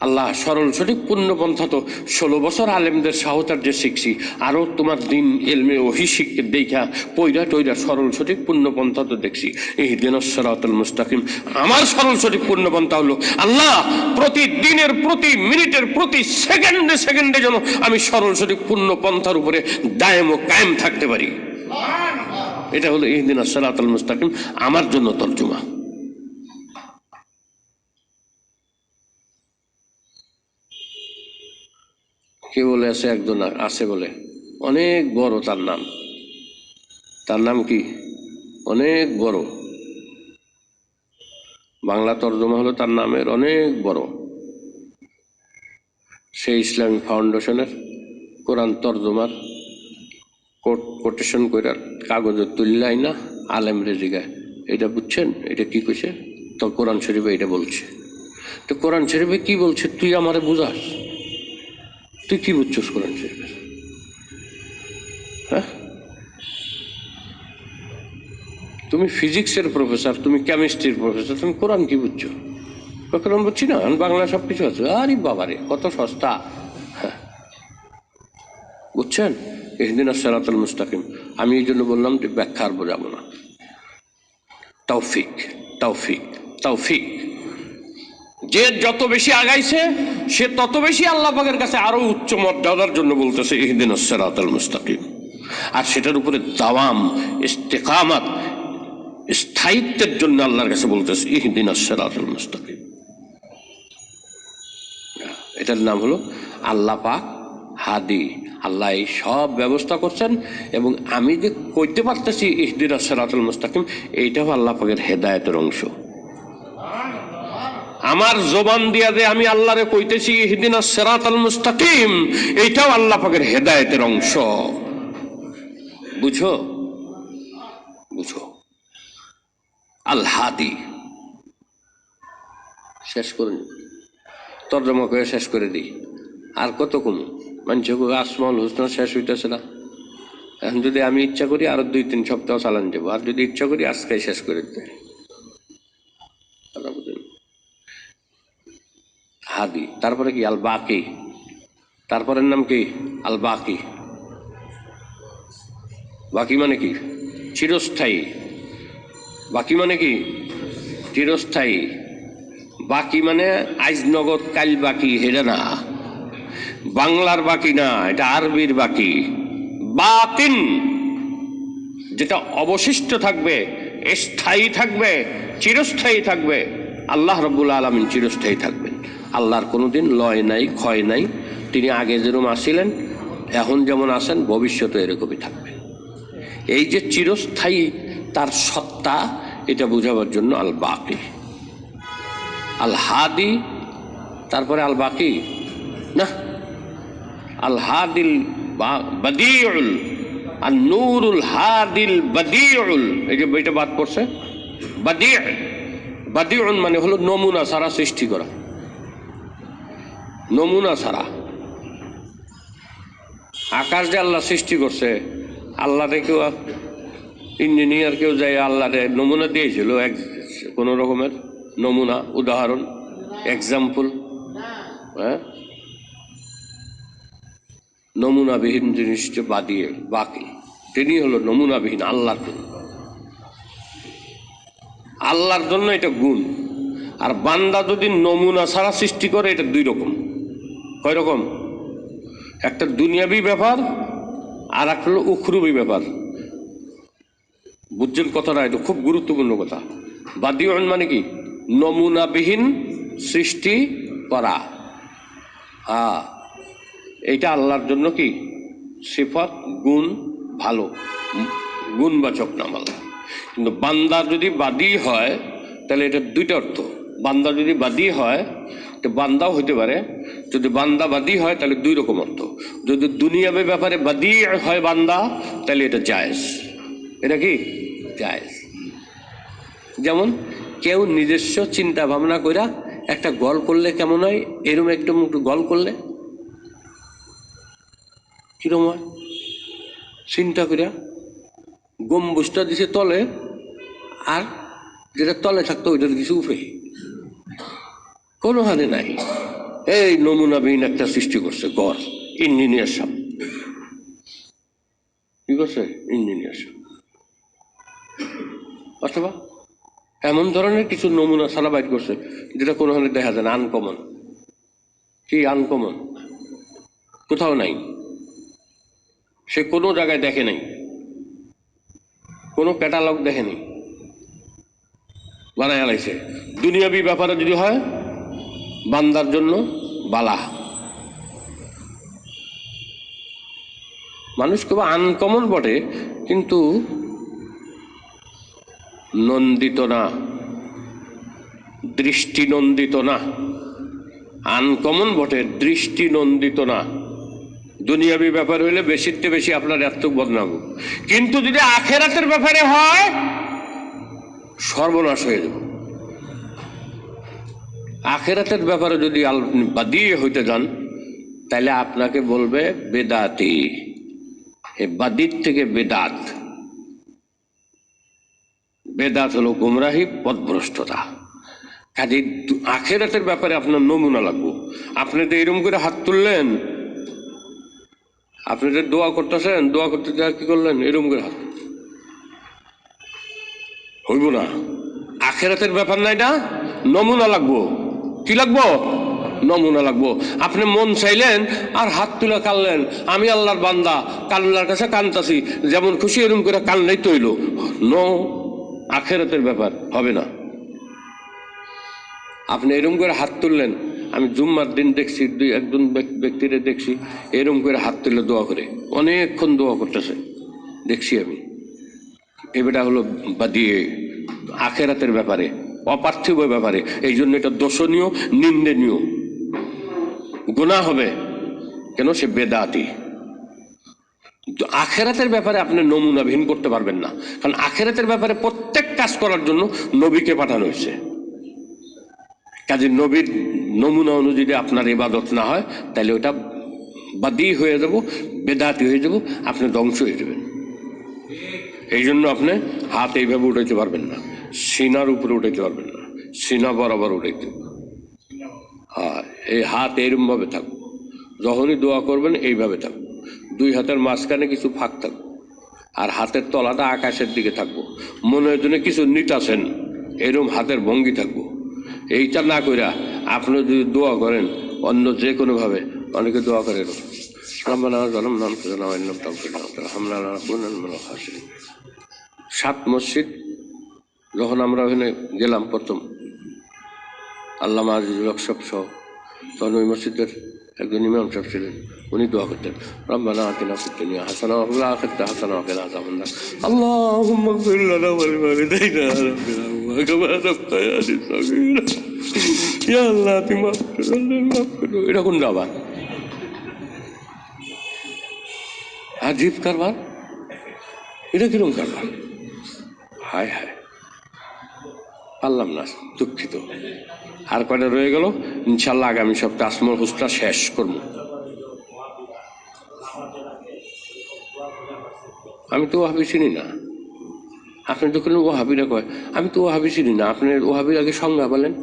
আল্লাহ সরল সঠিক পূর্ণপন্থা তো 16 বছর আলেমদের সাহতার যে শিখছি, আরো তোমার দিন এলমে ওহি শিখকে দেখা পয়রা টইরা সরল সঠিক পূর্ণপন্থা তো দেখছি। ইহদিনাস সিরাতাল মুস্তাকিম আমার সরল সঠিক পূর্ণপন্থা হলো আল্লাহ, প্রতিদিনের, প্রতি মিনিটের, প্রতি সেকেন্ডে সেকেন্ডে যেন আমি সরল সঠিক পূর্ণপন্থার উপরে দায়েম ও কায়েম থাকতে পারি। এটা হলো ইহদিনাস সিরাতাল মুস্তাকিম আমার জন্য তর্জমা। কে বলে আছে, একজন আছে বলে, অনেক বড় তার নাম। তার নাম কি? অনেক বড়, বাংলা তর্জমা হলো তার নামের অনেক বড়। সে ইসলামিক ফাউন্ডেশনের কোরআন তর্জমার কোটেশন করে কাগজে তুললাই না, আলেম রেজিগায় এটা বুঝছেন, এটা কি কইছে? তো কোরআন শরীফে এটা বলছে। তো কোরআন শরীফে কি বলছে তুই আমারে বুঝাস? তুই কি বুঝছস কোরআন শরীফের? হ্যাঁ, তুমি ফিজিক্সের প্রফেসর, তুমি কেমিস্ট্রির প্রফেসর, তুমি কোরআন কি বুঝছো? কোরআন বুঝছি না, বাংলা সবকিছু আছে। আরে বাবারে, কত সস্তা! হ্যাঁ, বুঝছেন? ইহদিনাস সিরাতাল মুস্তাকিম, আমি এই জন্য বললাম যে ব্যাখ্যা আর বোঝাবো না। তৌফিক, তৌফিক, তৌফিক। যে যত বেশি আগাইছে সে তত বেশি আল্লাহ পাকের কাছে আরো উচ্চ মর্যাদার জন্য বলতেছে ইহদিনাস সিরাতাল মুস্তাকিম। আর সেটার উপরে দাওয়াম, ইস্তেকামাত, স্থায়িত্বের জন্য আল্লাহর কাছে বলতেছে ইহদিনাস সিরাতাল মুস্তাকিম। এটার নাম হলো আল্লাহ পাক হাদি। আল্লাহ এই সব ব্যবস্থা করছেন, এবং আমি যে কইতে পারতেছি ইহদিনাস সিরাতাল মুস্তাকিম, এইটাও আল্লাহ পাকের হেদায়েতের অংশ। আমার জবান দিয়া যে আমি আল্লাহরে কইতেছি ইহদিনাস সিরাতাল মুস্তাকিম, এইটাও আল্লাহ পাকের হেদায়েতের অংশ। বুঝো, বুঝো। আল হাদি শেষ করে নি, তর্জমা করে শেষ করে দিই। আর কত কম মানুষ আসমাউল হুসনা শেষ হইতেছে না। এখন যদি আমি ইচ্ছা করি আরো 2-3 সপ্তাহ চালান যাবো, আর যদি ইচ্ছা করি আজকে শেষ করে দিতে। হাদি, তারপরে কি আল বাকি, তারপরের নাম কি আল বাকি। বাকি মানে কি? চিরস্থায়ী। বাকি মানে কি? চিরস্থায়ী। বাকি মানে আজ নগদ কাল বাকি, হেরা না, বাংলার বাকি না, এটা আরবির বাকি। বাতিন, যেটা অবশিষ্ট থাকবে, স্থায়ী থাকবে, চিরস্থায়ী থাকবে। আল্লাহ রাব্বুল আলামিন চিরস্থায়ী থাকবেন। আল্লাহর কোনোদিন লয় নাই, ক্ষয় নাই। তিনি আগে যেরকম আসিলেন, এখন যেমন আসেন, ভবিষ্যতে এরকমই থাকবেন। এই যে চিরস্থায়ী তার সত্তা, এটা বোঝাবার জন্য আল বাকি, আল হাদি, তারপরে আল বাকি না, আল হাদিল বাদিউল, আর নূরুল হাদিল বাদিউল, এই যে বইটা বাদ পড়ছে বাদি, বাদিউল মানে হলো নমুনা ছাড়া সৃষ্টি করা, নমুনা ছাড়া। আকাশ যে আল্লাহ সৃষ্টি করছে, আল্লাহরে কেউ ইঞ্জিনিয়ার কেউ যাই আল্লাহরে নমুনা দিয়েছিল, কোনো রকমের নমুনা, উদাহরণ, এক্সাম্পল? হ্যাঁ, নমুনাবিহীন জিনিসটা বাদিয়ে বাকি, তিনি হলো নমুনাবিহীন আল্লাহর জন্য। আল্লাহর জন্য এটা গুণ। আর বান্দা যদি নমুনা ছাড়া সৃষ্টি করে, এটা দুই রকম। কয় রকম? একটা দুনিয়াবি ব্যাপার, আর একটা হলো উখরুবি ব্যাপার। বুঝছেন কথাটা? এটা খুব গুরুত্বপূর্ণ কথা। বাদিউন মানে কি? নমুনাবিহীন সৃষ্টি করা। হ্যাঁ, এইটা আল্লাহর জন্য কি সিফত, গুণ, ভালো, গুণবাচক নাম আল্লাহ। কিন্তু বান্দা যদি বাদী হয়, তাহলে এটা দুইটা অর্থ। বান্দা যদি বাদী হয়, তো বান্দাও হইতে পারে। যদি বান্দা বাদী হয়, তাহলে দুই রকম অর্থ। যদি দুনিয়াবি ব্যাপারে বাদী হয় বান্দা, তাহলে এটা জায়েজ। এটা কি জায়েজ? যেমন কেউ নিজস্ব চিন্তা ভাবনা কইরা একটা গল করলে কেমন হয়, এরকম একটু গল করলে কিরম হয় চিন্তা করিয়া, গম্বুজটা দিছে তলে, আর যেটা তলে থাকতো ওইটার কিছু উপরে, কোনো হানে নাই। এই নমুনাবিহীন একটা সৃষ্টি করছে গড়, ইঞ্জিনিয়ার সাহেব কি করছে, ইঞ্জিনিয়ার সাহেব। অথবা এমন ধরনের কিছু নমুনা ছাড়া বাইর করছে যেটা কোনোখানে দেখা যায় না, আনকমন। কি আনকমন? কোথাও নাই, সে কোনো জায়গায় দেখে নাই, কোনো ক্যাটালগ দেখেনি, বানায় আলাইছে। দুনিয়াবি ব্যাপারে যদি হয়, বান্দার জন্য বালা। মানুষ খুব আনকমন বটে, কিন্তু নন্দিত না, দৃষ্টি নন্দিত না। আনকমন বটে, দৃষ্টি নন্দিত না। দুনিয়াবি ব্যাপার হইলে বেশিতে বেশি আপনার এত বদনাম, কিন্তু যদি আখেরাতের ব্যাপারে হয়, সর্বনাশ হয়ে যাব। আখেরাতের ব্যাপারে যদি বাদিয়ে হইতে যান, তাহলে আপনাকে বলবে বেদাতি। এই বাদির থেকে বেদাত, বেদাত হলো গুমরাহি, পথভ্রষ্টতা। কাজে আখেরাতের ব্যাপারে আপনার নমুনা লাগবো। আপনি তো এরকম করে হাত তুললেন, আপনি যে দোয়া করতেছেন, দোয়া করতে যা কি করলেন, এরকম করে হাত হইব না। আখেরাতের ব্যাপার না, এটা নমুনা লাগবো। কি লাগবো? নমুনা লাগবো। আপনি মন চাইলেন আর হাত তুলে কানলেন, আমি আল্লাহর বান্দা, আল্লাহর কাছে কানতাছি, যেমন খুশি এরকম করে কানলেই তৈল। নো, আখেরাতের ব্যাপার হবে না। আপনি এরকম করে হাত তুললেন, আমি জুম্মার দিন দেখছি একজন ব্যক্তিরে দেখছি এরকম করে হাত তুলে দোয়া করে, অনেকক্ষণ দোয়া করতেছে, দেখছি আমি। এবারটা হলো বাদিয়ে, আখেরাতের ব্যাপারে, অপার্থিব ব্যাপারে। এই জন্য এটা দোষণীয়, নিন্দনীয়, গুনাহ হবে। কেন? সে বেদাতি। আখেরাতের ব্যাপারে আপনি নমুনা ভিন্ন করতে পারবেন না, কারণ আখেরাতের ব্যাপারে প্রত্যেক কাজ করার জন্য নবীকে পাঠানো হয়েছে। কাজে নবীর নমুনা অনুযায়ী আপনার ইবাদত না হয়, তাহলে ওটা বাদী হয়ে যাব, বেদাতি হয়ে যাব, আপনি ধ্বংস হয়ে যাবেন। এই জন্য আপনি হাত এইভাবে উঠাইতে পারবেন না, সিনার উপরে উঠাইতে পারবেন না, সিনা বরাবর উঠাইতে। হ্যাঁ, এই হাত এইরকম ভাবে থাকবো। যখনই দোয়া করবেন এইভাবে থাকবো, দুই হাতের মাঝখানে কিছু ফাঁক থাকবো, আর হাতের তলাটা আকাশের দিকে থাকবো। মনের জন্য কিছু নিতাছেন, এরকম হাতের ভঙ্গি থাকবো। এইটা না কইরা আপনি যদি দোয়া করেন অন্য যে কোনোভাবে, অনেকে দোয়া করে সাত মসজিদ যখন আমরা ওখানে গেলাম প্রথম, আল্লামা আজিজুল হক সহ, তখন ওই মসজিদের একজন ইমাম সাহেব ছিলেন, উনি দোয়া করতেন, রব্বানা আতিনা ফিদ দুনিয়া হাসানা ওয়া ফিল আখিরাতি হাসানা ওয়া কিনা আযাবান নার, আল্লাহুম্মা ইগফির লানা ওয়া লিওয়ালিদাইনা ওয়া কামা রাব্বায়ানি সগীরা। ইয়া আল্লাহ তুমি মাফ করো, আল্লাহ মাফ করো। এটা কোন দাবা? আজীব কারবার, এটা কিরকম কারবার? হায় হায়, পারলাম না, দুঃখিত। আর কয়টা রয়ে গেল? ইনশাল্লাহ আগামী সপ্তাহে আসমুল হুসনা শেষ করবো। আমি তো ওহাবি চিনি না। আপনি তো কোনো ওহাবিরা কয়, আমি তো ওহাবি চিনি না। আপনি ওহাবির আগে সংজ্ঞা বলেন,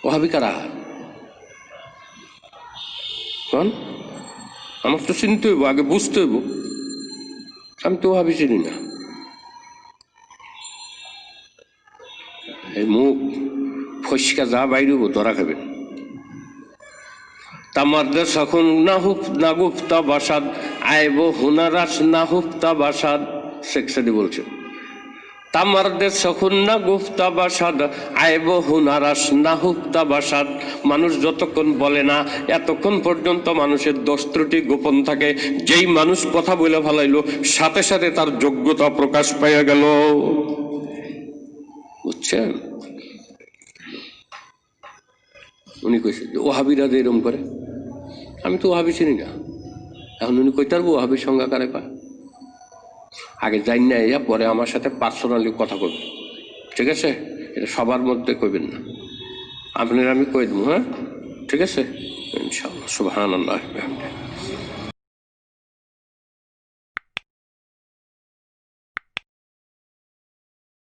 ওহাবি কারা? কন, আমার তো চিনতে হইব, আগে বুঝতে হইব। আমি তো ওহাবি চিনি না। এই মুখ ফসকা যা বাইরেব ধরা খাবেন। তামারদের সখন না গুপ্তা বাসাদ আইব হুনারাস না হুপ্তা বাসাদ, শেখ সাদি বলছেন। তামারদের সখন না গুপ্তা বাসাদ আইব হুনারাস না হুপ্তা বাসাদ। মানুষ যতক্ষণ বলে না এতক্ষণ পর্যন্ত মানুষের দোষ ত্রুটি গোপন থাকে। যেই মানুষ কথা বলে ফেলাইলো সাথে সাথে তার যোগ্যতা প্রকাশ পাইয়া গেল। বুঝছেন? উনি কইছে ওহাবিরা যে এরম করে, আমি তো ওহাবি চিনি না। এখন উনি কইতে পারবো ওহাবির সংজ্ঞা কারে কয়? আগে যাই না, ইয়া পরে আমার সাথে পার্সোনালি কথা কইবেন, ঠিক আছে? এটা সবার মধ্যে কইবেন না, আপনার আমি কই দেবো। হ্যাঁ, ঠিক আছে, ইনশাআল্লাহ। সুবহানাল্লাহ।